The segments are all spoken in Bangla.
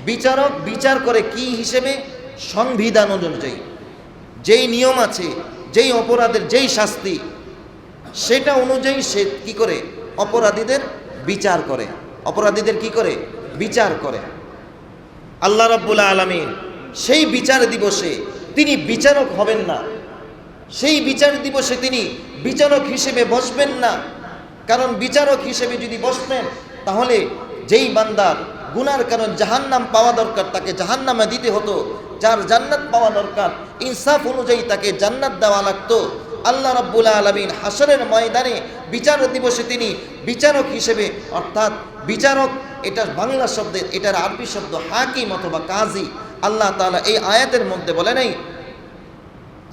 বিচারক বিচার করে কি হিসেবে? সংবিধান অনুযায়ী যেই নিয়ম আছে, যেই অপরাধের যেই শাস্তি, সেটা অনুযায়ী সে কি করে? অপরাধীদের বিচার করে। অপরাধীদের কি করে? বিচার করে। আল্লাহ রাব্বুল আলামিন সেই বিচার দিবসে তিনি বিচারক হবেন না। সেই বিচার দিবসে তিনি বিচারক হিসেবে বসবেন না। কারণ বিচারক হিসেবে যদি বসতেন, তাহলে যেই বান্দার গুনার কারণ জাহান্নাম পাওয়া দরকার তাকে জাহান্নামে দিতে হতো, যার জান্নাত পাওয়া দরকার ইনসাফ অনুযায়ী তাকে জান্নাত দেওয়া লাগতো। আল্লাহ রাব্বুল আলামিন হাসরের ময়দানে বিচার দিবসে তিনি বিচারক হিসেবে, অর্থাৎ বিচারক এটা বাংলা শব্দের, এটার আরবি শব্দ হাকিম অথবা কাজী। আল্লাহ তাআলা এই আয়াতের মধ্যে বলে নাই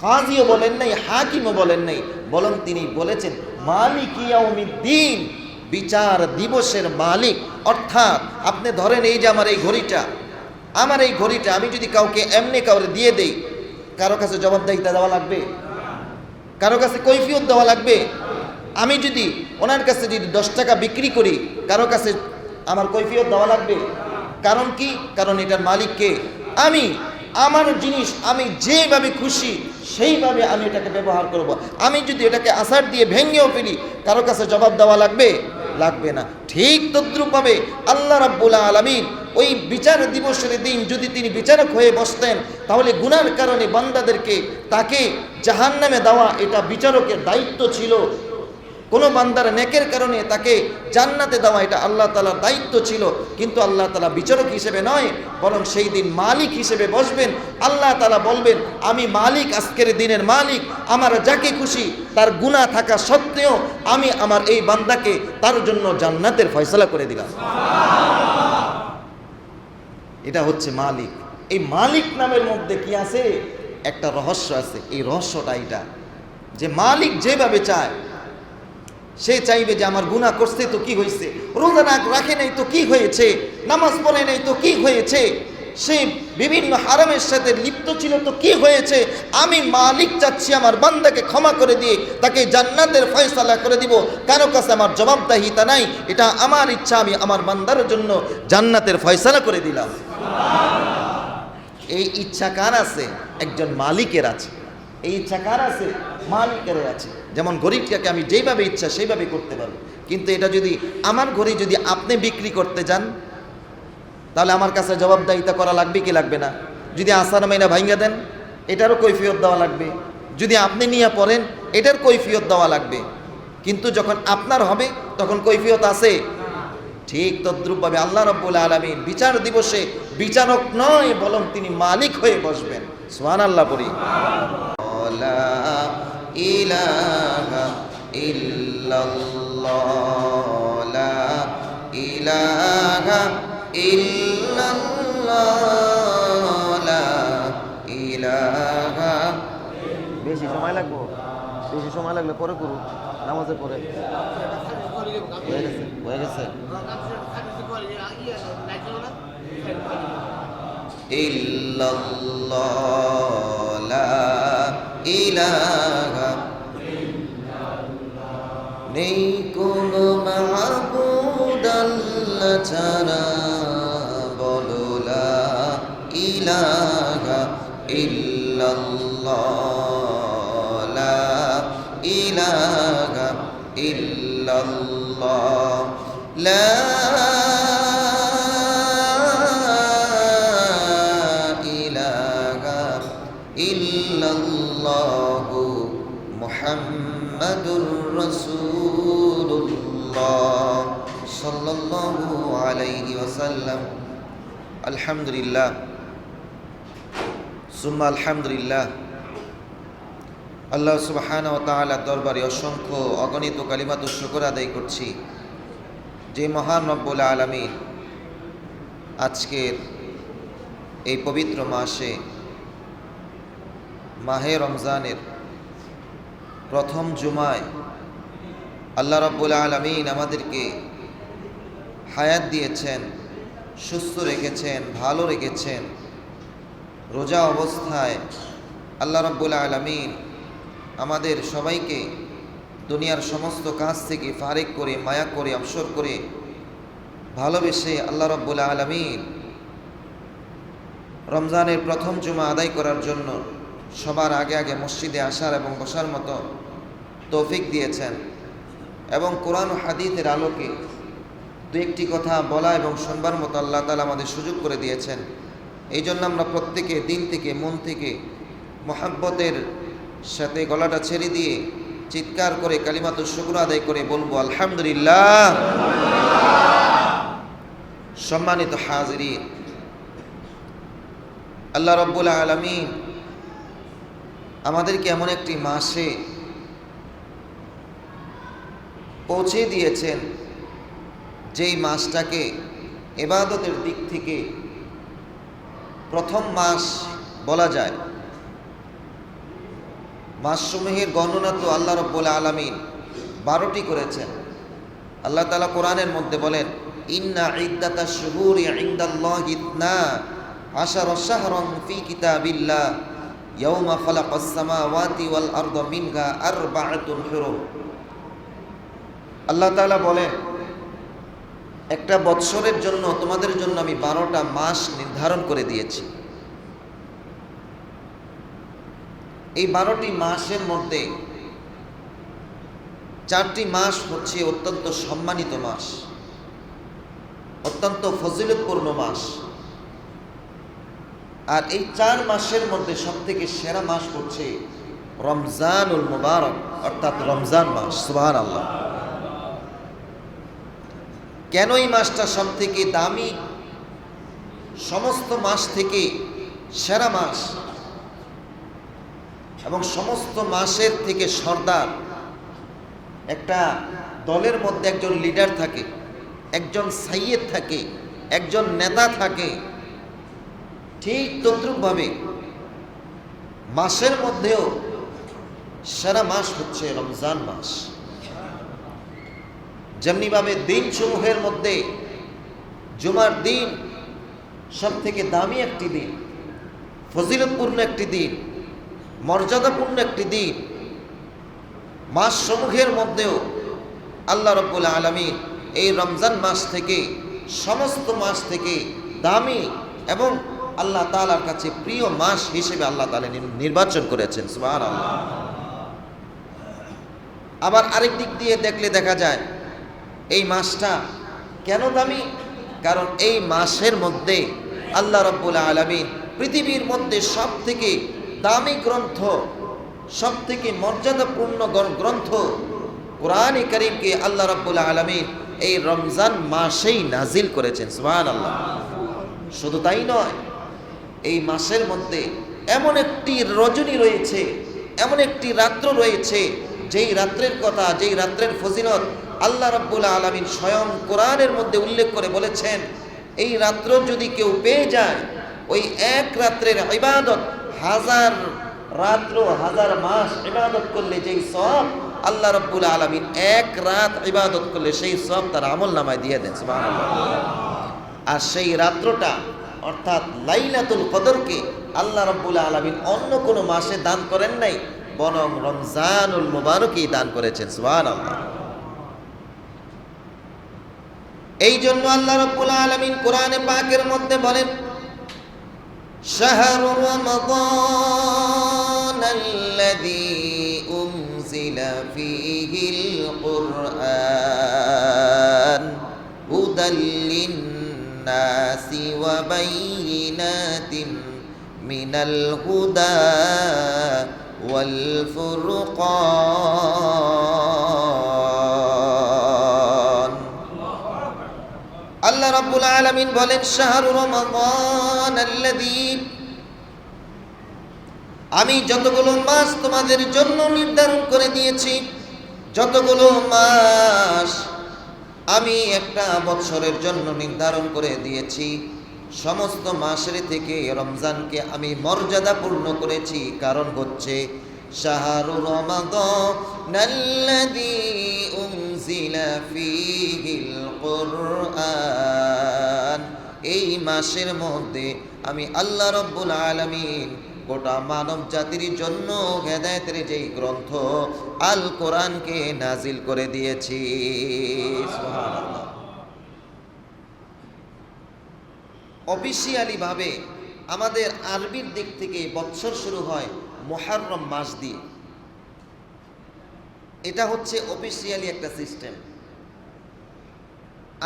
কাজীও বলেন নাই, হাকিমও বলেন নাই, বরং তিনি বলেছেন মালিক ইয়াউমিদ্দিন, বিচার দিবসের মালিক। অর্থাৎ আপনি ধরেন এই যে আমার এই ঘড়িটা আমি যদি কাউকে এমনি কাউরে দিয়ে দেই, কারো কাছে জবাবদিহিতা দেওয়া লাগবে? কারো কাছে কৈফিয়ত দেওয়া লাগবে? আমি যদি ওনার কাছে যদি 10 টাকা বিক্রি করি, কারো কাছে আমার কৈফিয়ত দেওয়া লাগবে? কারণ কি? কারণ এটার মালিক কে? আমি। আমার জিনিস আমি যেভাবে খুশি সেইভাবে আমি এটাকে ব্যবহার করব। আমি যদি এটাকে আছাড় দিয়ে ভেঙেও ফেলি, কারো কাছে জবাব দেওয়া লাগবে? লাগবে না। ঠিক তদ্রূপভাবে আল্লাহ রাব্বুল আলামিন ওই বিচার দিবসের দিন যদি তিনি বিচারক হয়ে বসতেন, তাহলে গুনার কারণে বান্দাদেরকে তাকে জাহান্নামে দেওয়া এটা বিচারকের দায়িত্ব ছিল। কোনো বান্দার নেকের কারণে তাকে জান্নাতে দেওয়া এটা আল্লাহ তাআলার দায়িত্ব ছিল। কিন্তু আল্লাহ তাআলা বিচারক হিসেবে নয়, বরং সেই দিন মালিক হিসেবে বসবেন। আল্লাহ তাআলা বলবেন আমি মালিক, আজকের দিনের মালিক। আমার যাকে খুশি তার গুনাহ থাকা সত্ত্বেও আমি আমার এই বান্দাকে তার জন্য জান্নাতের ফয়সালা করে দিলাম। এটা হচ্ছে মালিক। এই মালিক নামের মধ্যে কি আছে? একটা রহস্য আছে। এই রহস্যটা এটা যে মালিক যেভাবে চায়, সে চাইবে যে আমার গুনাহ করছে তো কি হয়েছে, রোজা রাখে নাই তো কি হয়েছে, নামাজ পড়ে নাই তো কি হয়েছে, সে বিভিন্ন হারামের সাথে লিপ্ত ছিল তো কি হয়েছে, আমি মালিক চাচ্ছি আমার বান্দাকে ক্ষমা করে দিয়ে তাকে জান্নাতের ফয়সালা করে দিব। কারো কাছে আমার জবাবদিহিতা নাই, এটা আমার ইচ্ছা, আমি আমার বান্দার জন্য জান্নাতের ফয়সালা করে দিলাম। এই ইচ্ছা কার আছে? একজন মালিকের আছে। এই ইচ্ছা কার আছে? মালিকের আছে। যেমন ঘড়িটাকে আমি যেইভাবে ইচ্ছা সেইভাবে করতে পারবো, কিন্তু এটা যদি আমার ঘড়ি যদি আপনি বিক্রি করতে যান, তাহলে আমার কাছে জবাবদিহিতা করা লাগবে কি লাগবে না? যদি আসার মাইনা ভাঙ্গা দেন, এটারও কৈফিয়ত দেওয়া লাগবে। যদি আপনি নিয়ে পড়েন, এটার কৈফিয়ত দেওয়া লাগবে। কিন্তু যখন আপনার হবে তখন কৈফিয়ত আছে? ঠিক তদ্রূপভাবে আল্লাহ রাব্বুল আলামিন বিচার দিবসে বিচারক নয়, বরং তিনি মালিক হয়ে বসবেন। সুবহানাল্লাহ পড়ি। লা ইলাহা ইল্লাল্লাহ, লা ইলাহা ইল্লাল্লাহ, লা ইলাহা। বেশি সময় লাগবে? বেশি সময় লাগলে পরে করু, নামাজের পরে। হয়ে গেছে। ইল্লাল্লাহ, লা ইলাহা, নেই কোনো মাবুদ আল্লাহ ছাড়া, বলো লা ইলাহা ইল্লাল্লাহ, লা ইলাহা ইল্লাল্লাহ, লা ইলাহা ইল্লাল্লাহু মুহাম্মাদুর রাসূলুল্লাহ সাল্লাল্লাহু আলাইহি ওয়াসাল্লাম। আলহামদুলিল্লাহ সুম্মা আলহামদুলিল্লাহ। আল্লাহ সুবহানাহু ওয়া তাআলার দরবারে অসংখ্য অগণিত কালিমাত ও শুকর আদায় করছি, যে মহান রব্বুল আলামিন আজকের এই পবিত্র মাসে, মাহে রমজানের প্রথম জুমায় আল্লাহ রব্বুল আলামিন আমাদেরকে হায়াত দিয়েছেন, সুস্থ রেখেছেন, ভালো রেখেছেন। রোজা অবস্থায় আল্লাহ রব্বুল আলামিন আমাদের সবাইকে দুনিয়ার সমস্ত কাজ থেকে ফারেক করে, মায়া করে, অবসর করে, ভালোবেসে আল্লাহ রব্বুল আলামিন রমজানের প্রথম জুমা আদায় করার জন্য সবার আগে আগে মসজিদে আসার এবং বসার মতো তৌফিক দিয়েছেন এবং কোরআন ও হাদিসের আলোকে দু একটি কথা বলা এবং শুনবার মতো আল্লাহ তাআলা আমাদের সুযোগ করে দিয়েছেন। এই জন্য আমরা প্রত্যেকে দিল থেকে মন থেকে মহাব্বতের সাথে গলাটা ছেড়ে দিয়ে চিৎকার করে কালিমাতুশ শুকর আদায় করে বলবো আলহামদুলিল্লাহ। সম্মানিত হাজিরিন, আল্লাহ রাব্বুল আলামিন আমাদেরকে এমন একটি মাসে পৌঁছে দিয়েছেন যেই মাসটাকে ইবাদতের দিক থেকে প্রথম মাস বলা যায়। মাসসমূহের গণনা তো আল্লাহ রাব্বুল আলামিন 12টি করেছেন। আল্লাহ তাআলা কোরআনের মধ্যে বলেন, ইন্না ইদ্দাতাশ শুহুরি ইনদাল্লাহি 12 শাহরান ফি কিতাবিল্লাহ ইয়াওমা খালাকাস সামাওয়াতি ওয়াল আরদা মিনহা আরবাআতুন হুরুম। আল্লাহ তাআলা বলেন, একটা বৎসরের জন্য তোমাদের জন্য আমি 12টা মাস নির্ধারণ করে দিয়েছি। এই 12টি মাসের মধ্যে 4টি মাস হচ্ছে অত্যন্ত সম্মানিত মাস, অত্যন্ত ফজিলতপূর্ণ মাস। আর এই 4 মাসের মধ্যে সবথেকে সেরা মাস হচ্ছে রমজানুল মুবারক, অর্থাৎ রমজান মাস। সুবহানাল্লাহ। কেন এই মাসটা সবথেকে দামি, সমস্ত মাস থেকে সেরা মাস এবং সমস্ত মাসের থেকে সর্দার? একটা দলের মধ্যে একজন লিডার থাকে, একজন সাইয়েদ থাকে, একজন নেতা থাকে। ঠিক তদ্রূপভাবে মাসের মধ্যেও সেরা মাস হচ্ছে রমজান মাস। যেমনিভাবে দিন সমূহের মধ্যে জুমার দিন সব থেকে দামি একটি দিন, ফজিলতপূর্ণ একটি দিন, মর্যাদাপূর্ণ একটি দিন, মাস সমূহের মধ্যেও আল্লাহ রাব্বুল আলামিন এই রমজান মাস থেকে সমস্ত মাস থেকে দামি এবং আল্লাহ তাআলার কাছে প্রিয় মাস হিসেবে আল্লাহ তাআলা নির্বাচন করেছেন। সুবহানাল্লাহ। আবার আরেক দিক দিয়ে দেখলে দেখা যায় এই মাসটা কেন দামি? কারণ এই মাসের মধ্যে আল্লাহ রাব্বুল আলামিন পৃথিবীর মধ্যে সব থেকে দামি গ্রন্থ, সব থেকে মর্যাদাপূর্ণ গ্রন্থ কোরআনে কারীমকে আল্লাহ রাব্বুল আলামিন এই রমজান মাসেই নাজিল করেছেন। সুবহানাল্লাহ। শুধু তাই নয়, এই মাসের মধ্যে এমন একটি রজনী রয়েছে, এমন একটি রাত্র রয়েছে, যেই রাত্রের কথা, যেই রাত্রের ফজিলত আল্লাহ রাব্বুল আলামিন স্বয়ং কোরআনের মধ্যে উল্লেখ করে বলেছেন, এই রাত্র যদি কেউ পেয়ে যায়, ওই এক রাত্রের ইবাদত 1000 রাত্র 1000 মাস ইবাদত করলে যেই সওয়াব আল্লাহ রাব্বুল আলামিন এক রাত ইবাদত করলে সেই সওয়াব তার আমলনামায় দিয়ে দেন। সুবহানাল্লাহ। আর সেই রাত্রটা অর্থাৎ লাইলাতুল কদরকে আল্লাহ রাব্বুল আলামিন অন্য কোনো মাসে দান করেন নাই, বরং রমজানুল মুবারকই দান করেছেন। সুবহানাল্লাহ। এই জন্য আল্লাহ রাব্বুল আলামিন কোরআনে পাকের মধ্যে বলেন, শাহরু রমাদানাল্লাযী উনজিলা ফীহিল কুরআন হুদাল লিন্নাসি ওয়া বাইয়িনাতিন মিনাল হুদা ওয়াল ফুরকান। আল্লাহ রাব্বুল আলামিন বলেন, শাহরু রমাদানাল্লাযী, আমি যতগুলো মাস তোমাদের জন্য নির্ধারণ করে দিয়েছি, যতগুলো মাস আমি একটা বৎসরের জন্য নির্ধারণ করে দিয়েছি, সমস্ত মাসের থেকে রমজানকে আমি মর্যাদাপূর্ণ করেছি। কারণ হচ্ছে শাহরু রমাদানাল্লাযী উনজিলা ফীহিল কুরআন, এই মাসের মধ্যে আমি আল্লাহ রাব্বুল আলামিন গোটা মানব জাতির জন্য হেদায়েতের যেই গ্রন্থ আল কোরআনকে নাজিল করে দিয়েছি। সুবহানাল্লাহ। অফিসিয়ালি ভাবে আমাদের আরবির দিক থেকে বৎসর শুরু হয় মুহররম মাস দিয়ে। এটা হচ্ছে অফিসিয়ালি একটা সিস্টেম।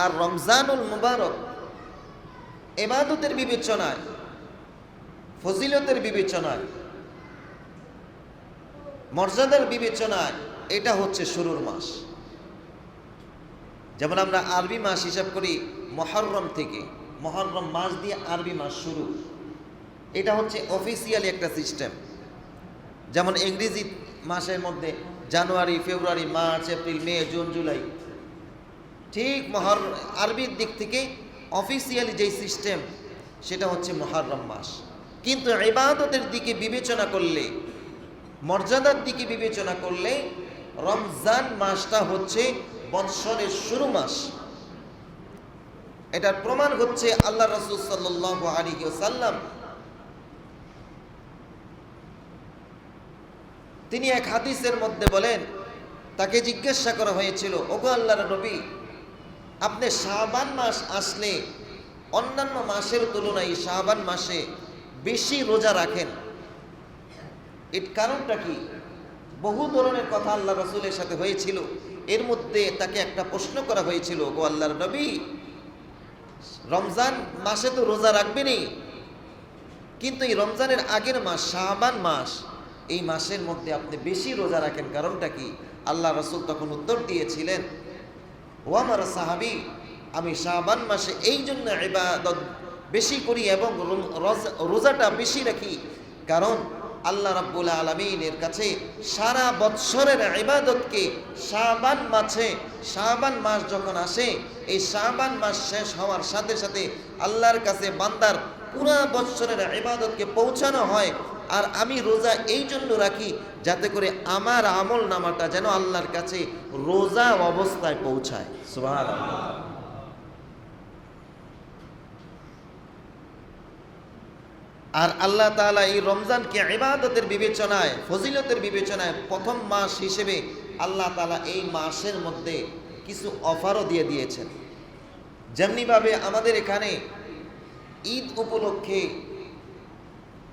আর রমজানুল মুবারক ইবাদতের বিবেচনায়, ফজিলতের বিবেচনায়, মর্যাদার বিবেচনায় এটা হচ্ছে শুরুর মাস। যেমন আমরা আরবি মাস হিসাব করি মুহররম থেকে, মুহররম মাস দিয়ে আরবি মাস শুরু। এটা হচ্ছে অফিসিয়ালি একটা সিস্টেম। যেমন ইংরেজি মাসের মধ্যে জানুয়ারি, ফেব্রুয়ারি, মার্চ, এপ্রিল, মে, জুন, জুলাই, ঠিক আরবির দিক থেকে অফিসিয়ালি যেই সিস্টেম সেটা হচ্ছে মুহররম মাস। কিন্তু ইবাদতের দিকে বিবেচনা করলে, মর্যাদার দিকে বিবেচনা করলে রমজান মাসটা হচ্ছে বৎসরের শুরু মাস। এটার প্রমাণ হচ্ছে আল্লাহ রাসূল সাল্লাল্লাহু আলাইহি ওয়াসাল্লাম তিনি এক হাদিসের মধ্যে বলেন, তাকে জিজ্ঞাসা করা হয়েছিল, ওগো আল্লাহর নবী, আপনি শাবান মাস আসলে অন্যান্য মাসের তুলনায় শাবান মাসে বেশি রোজা রাখেন, এর কারণটা কি? বহু ধরনের কথা আল্লাহ রাসূলের সাথে হয়েছিল। এর মধ্যে তাকে একটা প্রশ্ন করা হয়েছিল, ওগো আল্লাহর নবী, রমজান মাসে তো রোজা রাখবেনই, কিন্তু এই রমজানের আগের মাস শাবান মাস, এই মাসের মধ্যে আপনি বেশি রোজা রাখেন, কারণটা কি? আল্লাহ রাসূল তখন উত্তর দিয়েছিলেন, ও আমার সাহাবী, আমি শাবান মাসে এই জন্য ইবাদত বেশি করি এবং রোজাটা বেশি রাখি, কারণ আল্লাহ রাব্বুল আলামিনের কাছে সারা বৎসরের ইবাদতকে শাবান মাস যখন আসে, এই শাবান মাস শেষ হওয়ার সাথে সাথে আল্লাহর কাছে বান্দার পুরা বৎসরের ইবাদতকে পৌঁছানো হয়। আর আমি রোজা এই জন্য রাখি যাতে করে আমার আমল নামাটা যেন আল্লাহর কাছে রোজা অবস্থায় পৌঁছায়। সুবহানাল্লাহ। আর আল্লাহ তাআলা এই রমজানকে ইবাদতের বিবেচনায়, ফজিলতের বিবেচনায় প্রথম মাস হিসেবে আল্লাহ তাআলা এই মাসের মধ্যে কিছু অফারও দিয়ে দিয়েছেন। যেমনিভাবে আমাদের এখানে ঈদ উপলক্ষে,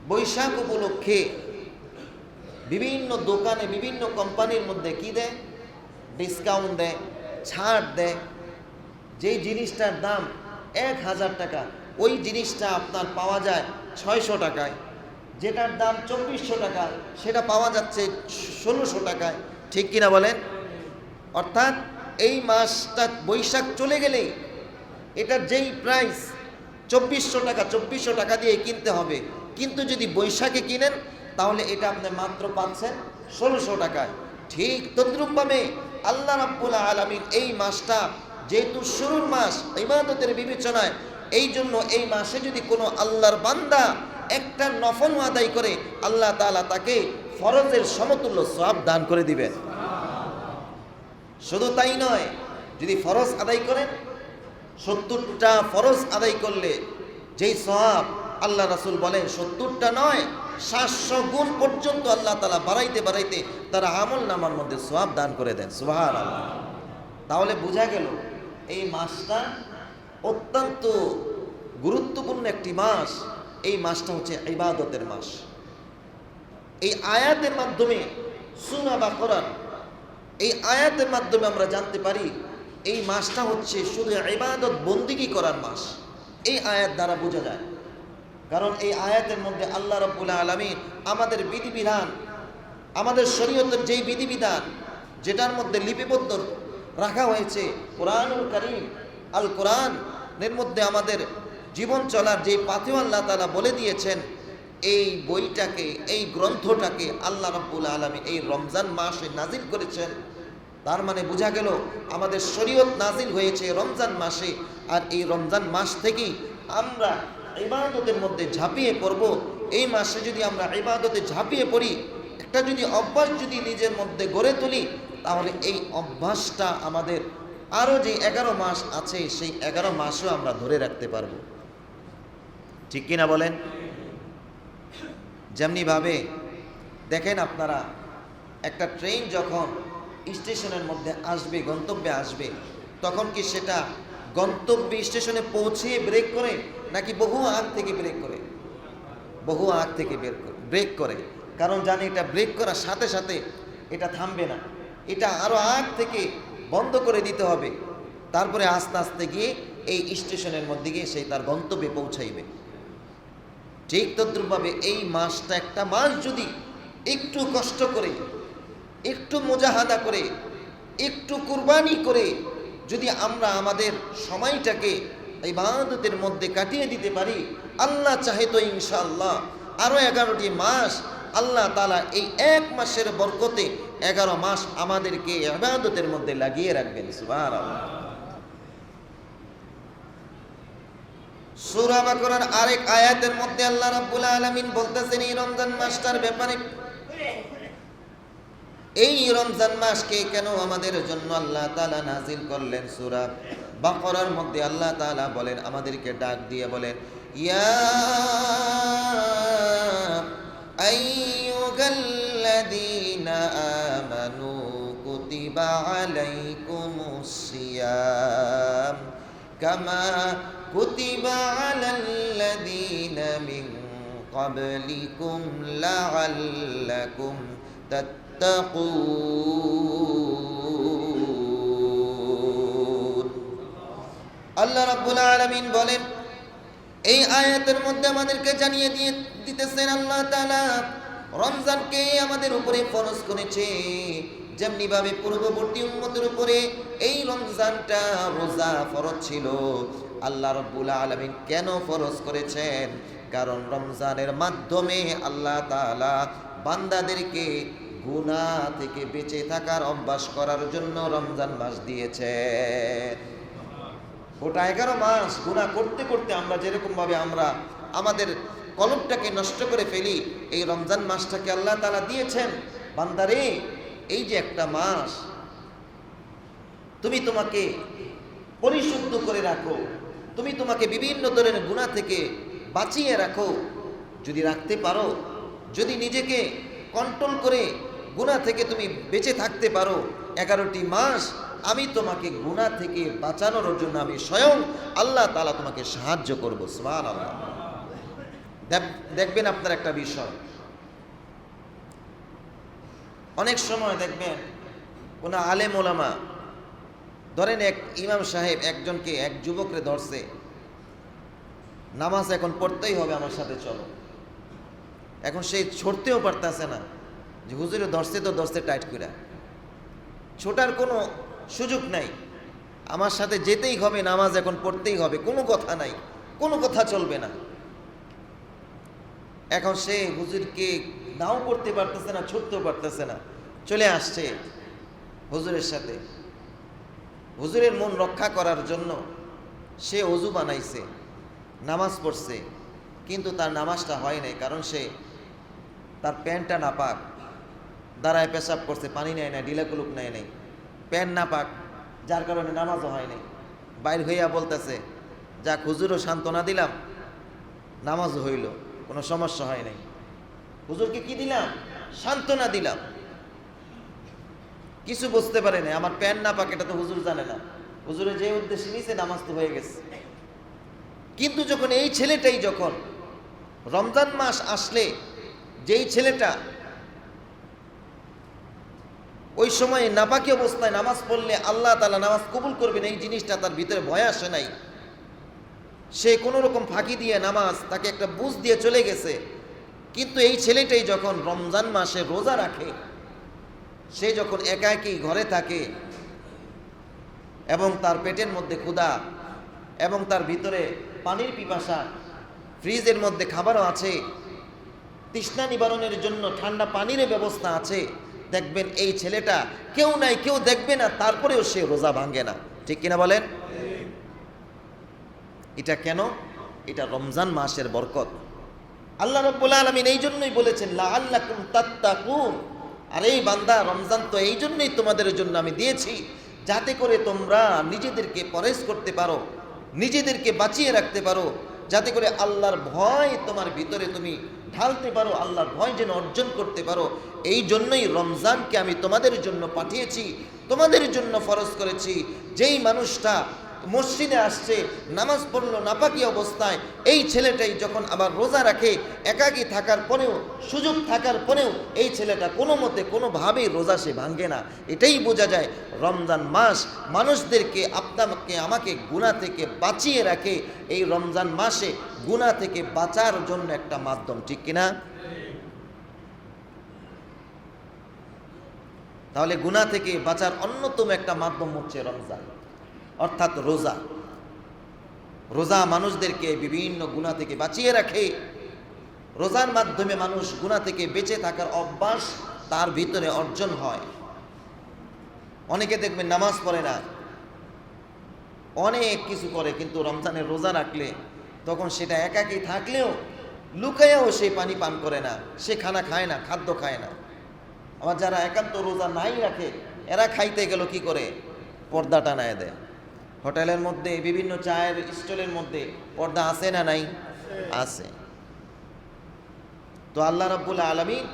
বৈশাখ উপলক্ষে বিভিন্ন দোকানে, বিভিন্ন কোম্পানির মধ্যে কি দেয়? ডিসকাউন্ট দেয়, ছাড় দেয়। যেই জিনিসটার দাম 1000 টাকা, ওই জিনিসটা আপনার পাওয়া যায় 600 টাকায়। যেটার দাম 2400 টাকা, সেটা পাওয়া যাচ্ছে 1600 টাকায়। ঠিক কিনা বলেন? অর্থাৎ এই মাসটা বৈশাখ চলে গেলেই এটার যেই প্রাইস 2400 টাকা দিয়ে কিনতে হবে, কিন্তু যদি বৈশাখে কিনেন তাহলে এটা আপনি মাত্র পাচ্ছেন 1600 টাকায়। ঠিক তদ্রূপভাবে আল্লাহ রাব্বুল আলামিন এই মাসটা যেহেতু শুরুর মাস ইবাদতের বিবেচনায়, এই জন্য এই মাসে যদি কোনো আল্লাহর বান্দা একটা নফল আদায় করে, আল্লাহ তাআলা তাকে ফরজের সমতুল্য সওয়াব দান করে দিবেন। শুধু তাই নয়, যদি ফরজ আদায় করেন, 70টা ফরজ আদায় করলে যেই সওয়াব আল্লাহ রাসূল বলেন 70টা নয় 700 গুণ পর্যন্ত আল্লাহ তাআলা বাড়াইতে বাড়াইতে তার আমল নামার মধ্যে সওয়াব দান করে দেন। সুবহানাল্লাহ। তাহলে বোঝা গেল এই মাসটা অত্যন্ত গুরুত্বপূর্ণ একটি মাস। এই মাসটা হচ্ছে ইবাদতের মাস। এই আয়াতের মাধ্যমে সূরা বাকারার এই আয়াতের মাধ্যমে আমরা জানতে পারি এই মাসটা হচ্ছে শুধু ইবাদত বন্দেগী করার মাস। এই আয়াত দ্বারা বোঝা যায়, কারণ এই আয়াতের মধ্যে আল্লাহ রাব্বুল আলামিন আমাদের বিধিবিধান, আমাদের শরীয়তের যেই বিধিবিধান যেটার মধ্যে লিপিবদ্ধ রাখা হয়েছে কোরআনুল কারীম, আল কোরআনের মধ্যে আমাদের জীবন চলার যে পাথেয় আল্লাহ তাআলা বলে দিয়েছেন, এই বইটাকে, এই গ্রন্থটাকে আল্লাহ রাব্বুল আলামিন এই রমজান মাসে নাজিল করেছেন। তার মানে বোঝা গেল আমাদের শরীয়ত নাজিল হয়েছে রমজান মাসে, আর এই রমজান মাস থেকেই আমরা ইবাদতের মধ্যে ঝাঁপিয়ে পড়ব। এই মাসে যদি আমরা ইবাদতে ঝাঁপিয়ে পড়ি, একটা যদি অভ্যাস যদি নিজের মধ্যে গড়ে তুলি, তাহলে এই অভ্যাসটা আমাদের আরও যে 11 মাস আছে সেই 11 মাসও আমরা ধরে রাখতে পারব। ঠিক কিনা বলেন? যেমনিভাবে দেখেন আপনারা, একটা ট্রেন যখন স্টেশনের মধ্যে আসবে, গন্তব্যে আসবে, তখন কি সেটা গন্তব্য স্টেশনে পৌঁছে ব্রেক করে নাকি বহু আগ থেকে ব্রেক করে? বহু আগ থেকে ব্রেক করে, কারণ জানে এটা ব্রেক করার সাথে সাথে এটা থামবে না, এটা আরো আগ থেকে বন্ধ করে দিতে হবে। তারপরে আস্তে আস্তে গিয়ে এই স্টেশনের মধ্যে গিয়ে সেই তার গন্তব্যে পৌঁছাইবে। ঠিক তদ্রুপভাবে এই মাসটা, একটা মাস যদি একটু কষ্ট করে, একটু মুজাহাদা করে, একটু কুরবানি করে যদি আমরা আমাদের সময়টাকে ইবাদতের মধ্যে কাটিয়ে দিতে পারি, আল্লাহ চাহে তো ইনশাআল্লাহ আরো 11টি মাস আল্লাহ তাআলা এই এক মাসের বরকতে 11 মাস আমাদেরকে ইবাদতের মধ্যে লাগিয়ে রাখবেন। সুবহানাল্লাহ। সূরা বাকারার আরেক আয়াতের মধ্যে আল্লাহ রাব্বুল আলামিন বলতেছেন এই রমজান মাসটার ব্যাপারে, এই রমজান মাসকে কেন আমাদের জন্য আল্লাহ তাআলা নাজিল করলেন। সূরা বাকারার মধ্যে আল্লাহ তাআলা বলেন, আমাদেরকে ডাক দিয়ে বলেন, ইয়া আইয়ুহাল্লাযীনা আমানু কুতিবা আলাইকুমুস সিয়াম কামা কুতিবা আলাল্লাযীনা মিন ক্বাবলিকুম লাআল্লাকুম তাত্তাকুন। আল্লাহ রাব্বুল আলামিন বলেন, এই আয়াতের মধ্যে আমাদেরকে জানিয়ে দিতেছেন আল্লাহ তাআলা রমজানকে আমাদের উপরে ফরজ করেছে, যেমনি ভাবে পূর্ববর্তী উম্মতের উপরে এই রমজানটা রোজা ফরজ ছিল। আল্লাহ রাব্বুল আলামিন কেন ফরজ করেছেন? কারণ রমজানের মাধ্যমে আল্লাহ তাআলা বান্দাদেরকে গুনাহ থেকে বেঁচে থাকার অভ্যাস করার জন্য রমজান মাস দিয়েছেন। গোটা 11 মাস গুনাহ করতে করতে আমরা যেরকম ভাবে আমরা আমাদের কলবটাকে নষ্ট করে ফেলি, এই রমজান মাসটাকে আল্লাহ তাআলা দিয়েছেন, বান্দারে এই যে একটা মাস তুমি তোমাকে পরিশুদ্ধ করে রাখো, তুমি তোমাকে বিভিন্ন ধরনের গুনাহ থেকে বাঁচিয়ে রাখো। যদি রাখতে পারো, যদি নিজেকে কন্ট্রোল করে গুনাহ থেকে তুমি বেঁচে থাকতে পারো, 11টি মাস আমি তোমাকে গুনাহ থেকে বাঁচানোর জন্য আমি স্বয়ং আল্লাহ তাআলা তোমাকে সাহায্য করব। সুবহানাল্লাহ। দেখবেন আপনার একটা বিষয়, অনেক সময় দেখবেন কোন আলেম ওলামা, ধরেন এক ইমাম সাহেব একজনকে, এক যুবকরে ধরছে, নামাজ এখন পড়তেই হবে, আমার সাথে চলো। এখন সে ছড়তেও পারতেছে না, যে হুজুরে ধরছে তো ধরছে টাইট করে, ছোটার কোনো সুযোগ নাই, আমার সাথে যেতেই হবে, নামাজ এখন পড়তেই হবে, কোনো কথা নাই, কোনো কথা চলবে না। এখন সে হুজুরকে নাও করতে পারতেছে না, ছুটতেও পারতেছে না, চলে আসছে হুজুরের সাথে। হুজুরের মন রক্ষা করার জন্য সে ওযু বানাইছে, নামাজ পড়ছে, কিন্তু তার নামাজটা হয় নাই, কারণ সে তার প্যান্টটা নাপাক, দাঁড়ায় পেশাব করছে, পানি নেয় না, ডিলাকুলুক নেয় নাই, প্যান্ট নাপাক, যার কারণে নামাজও হয় নাই। বাইর হইয়া বলতেছে, যাক হুজুরও সান্ত্বনা দিলাম, নামাজও হইল, কোনো সমস্যা হয় নাই। হুজুরকে কি দিলাম? সান্ত্বনা দিলাম। কিছু বুঝতে পারে না, আমার প্যান্ট নাপাক এটা তো হুজুর জানে না, হুজুরে যে উদ্দেশ্যে নিছে নামাজ তো হয়ে গেছে। কিন্তু যখন এই ছেলেটাই, যখন রমজান মাস আসলে যেই ছেলেটা ওই সময় নাপাকি অবস্থায় নামাজ পড়লে আল্লাহ তাআলা নামাজ কবুল করবেন, এই জিনিসটা তার ভিতরে ভয় আসে নাই, সে কোনো রকম ফাঁকি দিয়ে নামাজ, তাকে একটা বুঝ দিয়ে চলে গেছে। কিন্তু এই ছেলেটাই যখন রমজান মাসে রোজা রাখে, সে যখন একাকী ঘরে থাকে এবং তার পেটের মধ্যে ক্ষুধা এবং তার ভিতরে পানির পিপাসা, ফ্রিজের মধ্যে খাবারও আছে, তৃষ্ণা নিবারণের জন্য ঠান্ডা পানির ব্যবস্থা আছে, দেখবেন এই ছেলেটা কেউ নাই, কেউ দেখবে না, তারপরেও সে রোজা ভাঙে না। ঠিক কিনা বলেন? এটা কেন? এটা রমজান মাসের বরকত। আল্লাহ রাব্বুল আলামিন এই জন্যই বলেছেন লাআল্লাকুম তাত্তাকুন। আর এই বান্দা, রমজান তো এই জন্যই তোমাদের জন্য আমি দিয়েছি, যাতে করে তোমরা নিজেদেরকে পরহেজ করতে পারো, নিজেদেরকে বাঁচিয়ে রাখতে পারো, যাতে করে আল্লাহর ভয় তোমার ভিতরে তুমি ঢালতে পারো, আল্লাহর ভয় যেন অর্জন করতে পারো। এই জন্যই রমজানকে আমি তোমাদের জন্য পাঠিয়েছি, তোমাদের জন্য ফরজ করেছি। যেই মানুষটা মসজিদে আসছে, নামাজ পড়লো নাপাকি অবস্থায়, এই ছেলেটাই যখন আবার রোজা রাখে, একাকী থাকার পরেও, সুযোগ থাকার পরেও এই ছেলেটা কোনো মতে কোনোভাবেই রোজা সে ভাঙে না। এটাই বোঝা যায় রমজান মাস মানুষদেরকে, আপনাকে আমাকে গুনাহ থেকে বাঁচিয়ে রাখে। এই রমজান মাসে গুনাহ থেকে বাঁচার জন্য একটা মাধ্যম, ঠিক কিনা? তাহলে গুনাহ থেকে বাঁচার অন্যতম একটা মাধ্যম হচ্ছে রমজান, অর্থাৎ রোজা। রোজা মানুষদেরকে বিভিন্ন গুনাহ থেকে বাঁচিয়ে রাখে। রোজার মাধ্যমে মানুষ গুনাহ থেকে বেঁচে থাকার অভ্যাস তার ভিতরে অর্জন হয়। অনেকে দেখবেন নামাজ পড়ে না, অনেক কিছু করে, কিন্তু রমজানের রোজা রাখলে তখন সেটা একাকী থাকলেও লুকাইয়াও সে পানি পান করে না, সে খানা খায় না, খাদ্য খায় না। আবার যারা একান্ত রোজা নাই রাখে, এরা খাইতে গেল কি করে? পর্দা টানায় দেয়। হোটেলের মধ্যে, বিভিন্ন চায়ের স্টলের মধ্যে পর্দা আছে না নাই? আছে। তো আল্লাহ রাব্বুল আলামিন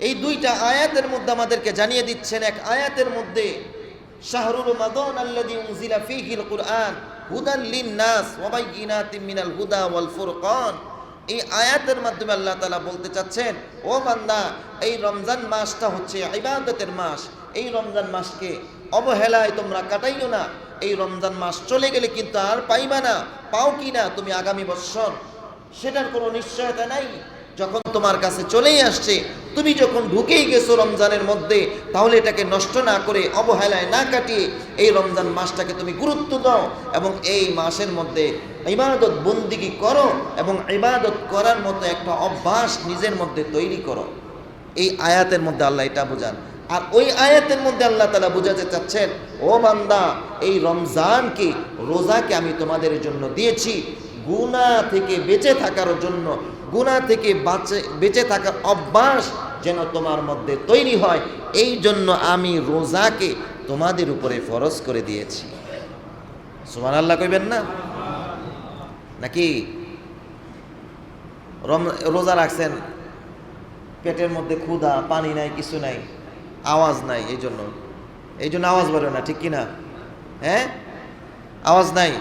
এই দুইটা আয়াতের মধ্যে আমাদেরকে জানিয়ে দিচ্ছেন। এক আয়াতের মধ্যে শাহরুর রমাদান আল্লাযী উনজিলা ফীহিল কুরআন হুদাল লিন-নাস ওয়া বাইয়িনাতিম মিনাল হুদা ওয়াল ফুরকান। এই আয়াতের মাধ্যমে আল্লাহ তাআলা বলতে চাচ্ছেন, ও বান্দা, এই রমজান মাসটা হচ্ছে ইবাদতের মাস। এই রমজান মাসকে অবহেলায় তোমরা কাটাইও না। এই রমজান মাস চলে গেলে কিন্তু আর পাইবা না। পাও কি না তুমি আগামী বছর, সেটার কোনো নিশ্চয়তা নাই। যখন তোমার কাছে চলেই আসছে, তুমি যখন ঢুকেই গেছো রমজানের মধ্যে, তাহলে এটাকে নষ্ট না করে, অবহেলায় না কাটিয়ে এই রমজান মাসটাকে তুমি গুরুত্ব দাও এবং এই মাসের মধ্যে ইবাদত বন্দিগি করো এবং ইবাদত করার মতো একটা অভ্যাস নিজের মধ্যে তৈরি করো। এই আয়াতের মধ্যে আল্লাহ এটা বোঝান। আর ওই আয়াতের মধ্যে আল্লাহ তাআলা বোঝাতে চাচ্ছেন, ও বান্দা, এই রমজানকে, রোজাকে আমি তোমাদের জন্য দিয়েছি গুনাহ থেকে বেঁচে থাকার জন্য। গুনাহ থেকে বেঁচে থাকার অভ্যাস যেন তোমার মধ্যে তৈরি হয়, এই জন্য আমি রোজাকে তোমাদের উপরে ফরজ করে দিয়েছি। সুবহানাল্লাহ কইবেন না? নাকি রোজা রাখছেন, পেটের মধ্যে ক্ষুধা, পানি নাই, কিছু নাই, আওয়াজ নাই, এই জন্য আওয়াজ বেরো না, ঠিক কিনা? হ্যাঁ, আওয়াজ নাই,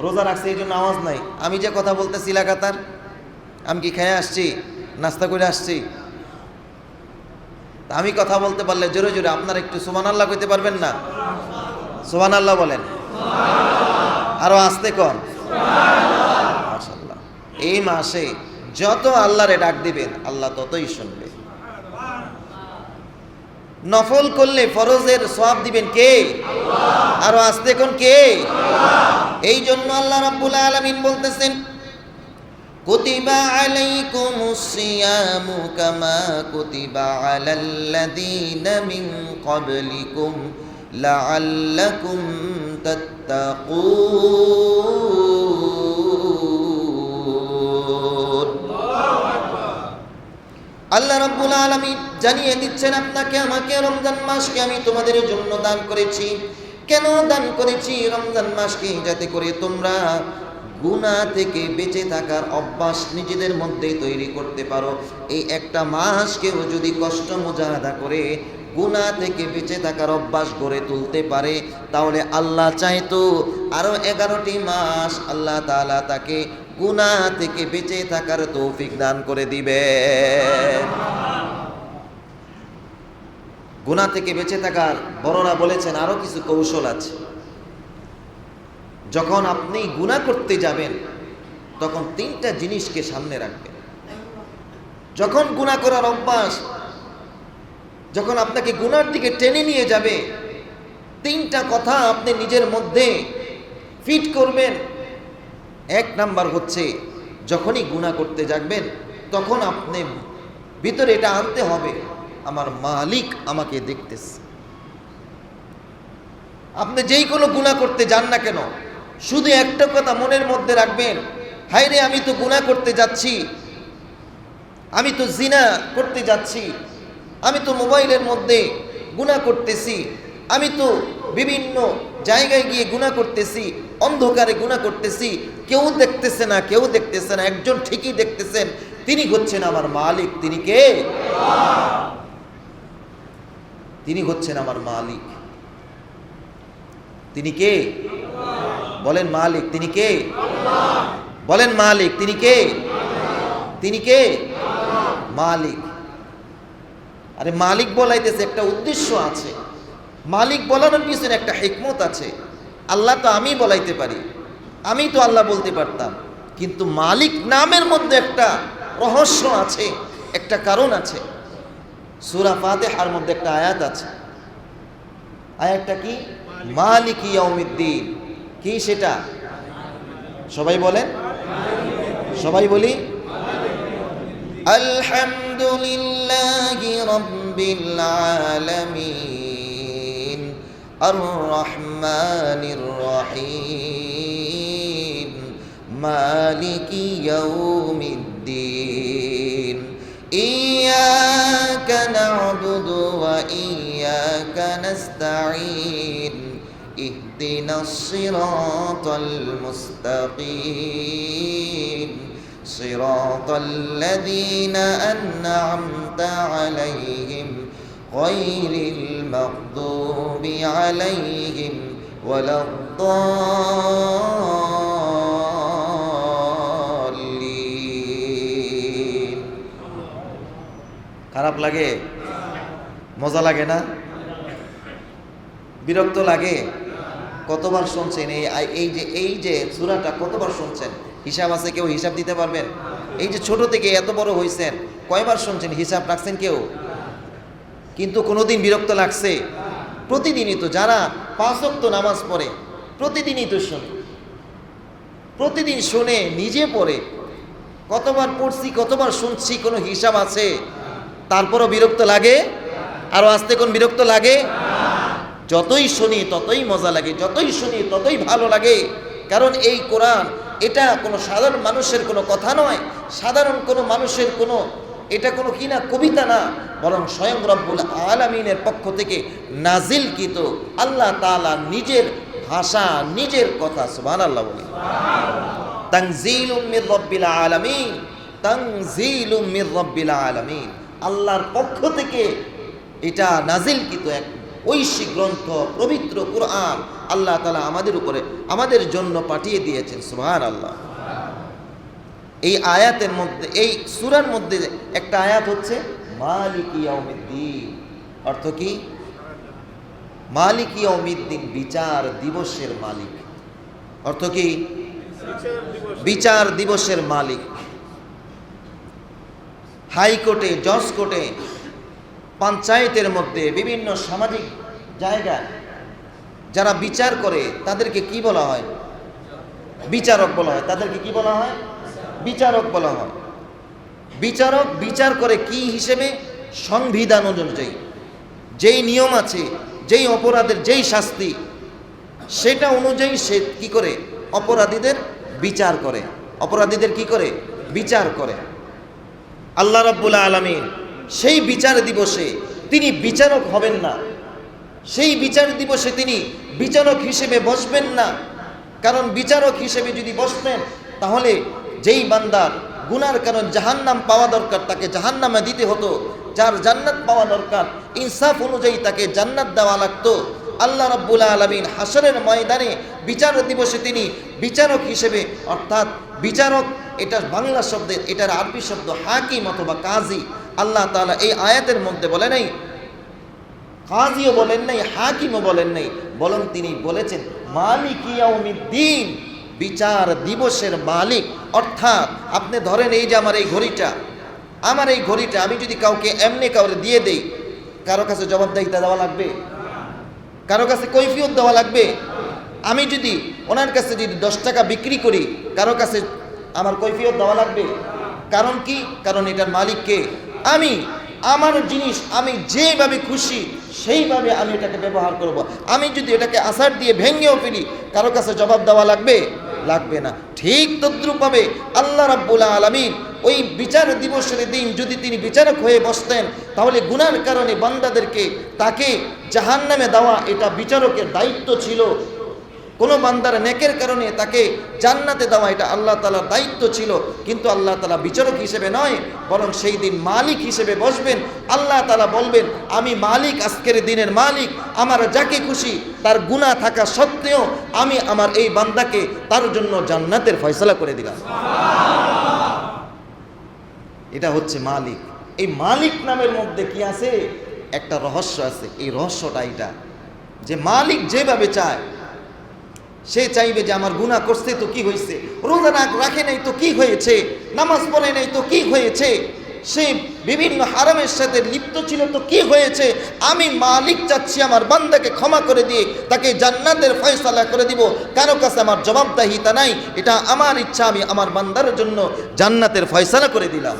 রোজা রাখছে এই জন্য আওয়াজ নাই। আমি যে কথা বলতেছি লাগাতার, আমি কি খেয়ে আসছি, নাস্তা করে আসছি? আমি কথা বলতে পারলে জোরে জোরে আপনারা একটু সুবহানাল্লাহ কইতে পারবেন না? সুবহানাল্লাহ বলেন, আরো আস্তে কন। মাশাআল্লাহ। এই মাসে যত আল্লাহরে ডাক দিবেন, আল্লাহ ততই শুনবে। নফল করলে ফরজের সওয়াব দিবেন কে? আল্লাহ। আরো আস্তে কোন কে? আল্লাহ। এই জন্য আল্লাহ রাব্বুল আলামিন বলতেছেন, কুতিবা আলাইকুমুস সিয়ামু কামা কুতিবা আলাল্লাযীনা মিন ক্বাবলিকুম লাআল্লাকুম তাত্তাকুন। আল্লাহ রাব্বুল আলামিন জানিয়ে দিচ্ছেন, আপনাকে আমাকে রমজান মাসকে আমি তোমাদের জন্য দান করেছি। কেন দান করেছি রমজান মাসকে? যাতে করে তোমরা গুনাহ থেকে বেঁচে থাকার অভ্যাস নিজেদের মধ্যে তৈরি করতে পারো। এই একটা মাস কেউ যদি কষ্ট মুজাহাদা করে গুনাহ থেকে বেঁচে থাকার অভ্যাস গড়ে তুলতে পারে, তাহলে আল্লাহ চাইতো আরো 11টি মাস আল্লাহ তাআলা তাকে গুনাহ থেকে বেঁচে থাকার তৌফিক দান করে দিবেন। গুনাহ থেকে বেঁচে থাকার বড়রা বলেছেন আরো কিছু কৌশল আছে। যখন আপনি গুনাহ করতে যাবেন, তখন 3টা জিনিসকে সামনে রাখবেন। যখন গুনাহ করার অভ্যাস, যখন আপনাকে গুনার দিকে টেনে নিয়ে যাবে, 3টা কথা আপনি নিজের মধ্যে ফিট করবেন। 1 নাম্বার হচ্ছে, যখনই গুনাহ করতে যাবেন, তখন আপনি ভিতরে এটা আনতে হবে, আমার মালিক আমাকে দেখতেছে। আপনি যেই কোনো গুনাহ করতে যান না কেন, শুধু একটা কথা মনের মধ্যে রাখবেন, হায় রে, আমি তো গুনাহ করতে যাচ্ছি, আমি তো জিনা করতে যাচ্ছি, আমি তো মোবাইলের মধ্যে গুনাহ করতেছি, আমি তো বিভিন্ন জায়গায় গিয়ে গুনাহ করতেছি, অন্ধকারে গুনাহ করতেছি, কেউ দেখতেছে না, কেউ দেখতেছে না, একজন ঠিকই দেখতেছেন, তিনি হচ্ছেন আমার মালিক। তিনি কে? তিনি হচ্ছেন আমার মালিক। তিনি কে? বলেন মালিক। তিনি কে? বলেন মালিক। তিনি কে? তিনি কে? মালিক। আরে মালিক বলাইতেছে, একটা উদ্দেশ্য আছে। মালিক বলানোর পিছনে একটা হিকমত আছে। আল্লাহ তো আমি বলাইতে পারি, আমি তো আল্লাহ বলতে পারতাম, কিন্তু মালিক নামের মধ্যে একটা রহস্য আছে, একটা কারণ আছে। সূরা ফাতিহার মধ্যে একটা আয়াত আছে। আয়াতটা কি? মালিক ইয়াউমিদ্দিন। কি সেটা? সবাই বলেন, সবাই বলি আলহামদুলিল্লাহি রাব্বিল আলামিন আর রহমানির রহিম মালিকি ইয়াউমিদ্দিন ইয়্যাকা না'বুদু ওয়া ইয়্যাকা নাস্তাঈন ইহদিনাস সিরাতাল মুস্তাকিম সিরাতাল লাযীনা আন'আমতা আলাইহিম গায়রিল মাগদুবি আলাইহিম ওয়ালাদ-দাল্লিন। খারাপ লাগে? মজা লাগে না? বিরক্ত লাগে? কতবার শুনছেন এই যে সূরাটা কতবার শুনছেন? হিসাব আছে? কেউ হিসাব দিতে পারবেন? এই যে ছোট থেকে এত বড় হয়েছেন, কয়বার শুনছেন? হিসাব রাখছেন কেউ? কিন্তু কোনোদিন বিরক্ত লাগছে? প্রতিদিনই তো, যারা 5 ওয়াক্ত নামাজ পড়ে প্রতিদিনই তো শুনে, প্রতিদিন শুনে, নিজে পড়ে। কতবার পড়ছি, কতবার শুনছি, কোনো হিসাব আছে? তারপরও বিরক্ত লাগে? আরো আসতে কোন বিরক্ত লাগে? যতই শুনি ততই মজা লাগে, যতই শুনি ততই ভালো লাগে। কারণ এই কোরআন, এটা কোনো সাধারণ মানুষের কোনো কথা নয়, সাধারণ কোনো মানুষের কোনো, এটা কোনো কি না কবিতা না, বরং স্বয়ং রব্বুল আলামিনের পক্ষ থেকে নাজিলকৃত আল্লাহ তাআলা নিজের ভাষা, নিজের কথা। সুবহানাল্লাহ বলি। তানজিলুম মির রাব্বিল আলামিন, তানজিলুম মির রাব্বিল আলামিন। আল্লাহর পক্ষ থেকে এটা নাজিলকৃত এক ঐশী গ্রন্থ, পবিত্র কুরআন আল্লাহ তাআলা আমাদের উপরে, আমাদের জন্য পাঠিয়ে দিয়েছেন। সুবহানাল্লাহ। এই আয়াতের মধ্যে, এই সূরার মধ্যে একটা আয়াত হচ্ছে মালিক ইয়াউমিদ্দিন। অর্থ কি? মালিক ইয়াউমিদ্দিন, বিচার দিবসের মালিক। অর্থ কি? বিচার দিবসের মালিক। হাইকোর্টে, জজ কোর্টে, পঞ্চায়েতের মধ্যে, বিভিন্ন সামাজিক জায়গায় যারা বিচার করে তাদেরকে কি বলা হয়? বিচারক বলা হয়। তাদেরকে কি বলা হয়? বিচারক বলা হয়। বিচারক বিচার করে কি হিসেবে? সংবিধান অনুযায়ী যেই নিয়ম আছে, যেই অপরাধের যেই শাস্তি, সেটা অনুযায়ী সে কি করে? অপরাধীদের বিচার করে। অপরাধীদের কি করে? বিচার করে। আল্লাহ রাব্বুল আলামিন সেই বিচার দিবসে তিনি বিচারক হবেন না, সেই বিচার দিবসে তিনি বিচারক হিসেবে বসবেন না। কারণ বিচারক হিসেবে যদি বসতেন, তাহলে যেই বান্দার গুনার কারণ জাহান্নাম পাওয়া দরকার তাকে জাহান্নামে দিতে হতো, যার জান্নাত পাওয়া দরকার ইনসাফ অনুযায়ী তাকে জান্নাত দেওয়া লাগতো। আল্লাহ রাব্বুল আলামিন হাসরের ময়দানে বিচার দিবসে তিনি বিচারক হিসেবে, অর্থাৎ বিচারক, এটা বাংলা শব্দের, এটার আরবি শব্দ হাকিম অথবা কাজী। আল্লাহ তাআলা এই আয়াতের মধ্যে বলে নাই, কাজীও বলেন নাই, হাকিমও বলেন নাই, বরং তিনি বলেছেন মালিক ইয়াউমিদ্দিন, বিচার দিবসের মালিক। অর্থাৎ আপনি ধরেন, এই যে আমার এই ঘড়িটা, আমার এই ঘড়িটা আমি যদি কাউকে এমনি কাউরে দিয়ে দেই, কারো কাছে জবাবদিহিতা দেওয়া লাগবে? কারো কাছে কৈফিয়ত দেওয়া লাগবে? আমি যদি ওনার কাছে যদি 10 টাকা বিক্রি করি, কারো কাছে আমার কৈফিয়ত দেওয়া লাগবে? কারণ কি? কারণ এটার মালিক কে? আমি। আমার জিনিস আমি যেভাবে খুশি সেইভাবে আমি এটাকে ব্যবহার করব। আমি যদি এটাকে আছাড় দিয়ে ভেঙেও ফেলি, কারো কাছে জবাব দেওয়া লাগবে? লাগবে না। ঠিক তদ্রূপভাবে আল্লাহ রাব্বুল আলামিন ওই বিচার দিবসের দিন যদি তিনি বিচারক হয়ে বসতেন, তাহলে গুনার কারণে বান্দাদেরকে তাকে জাহান্নামে দেওয়া, এটা বিচারকের দায়িত্ব ছিল। কোনো বান্দার নেকের কারণে তাকে জান্নাতে দেওয়া এটা আল্লাহ তাআলার দায়িত্ব ছিল, কিন্তু আল্লাহ তাআলা বিচারক হিসেবে নয়, বরং সেই দিন মালিক হিসেবে বসবেন। আল্লাহ তাআলা বলবেন, আমি মালিক, আজকের দিনের মালিক, আমার যাকে খুশি তার গুনাহ থাকা সত্ত্বেও আমি আমার এই বান্দাকে তার জন্য জান্নাতের ফয়সালা করে দিলাম। এটা হচ্ছে মালিক। এই মালিক নামের মধ্যে কি আছে? একটা রহস্য আছে। এই রহস্যটা এটা যে মালিক যেভাবে চায়, সে চাইবে যে আমার গুনাহ করছে তো কি হয়েছে, রোজা রাখে নাই তো কি হয়েছে, নামাজ পড়ে নাই তো কি হয়েছে, সে বিভিন্ন হারামের সাথে লিপ্ত ছিল তো কি হয়েছে, আমি মালিক চাচ্ছি আমার বান্দাকে ক্ষমা করে দিয়ে তাকে জান্নাতের ফয়সালা করে দিব। কারো কাছে আমার জবাবদিহিতা নাই, এটা আমার ইচ্ছা, আমি আমার বান্দার জন্য জান্নাতের ফয়সালা করে দিলাম।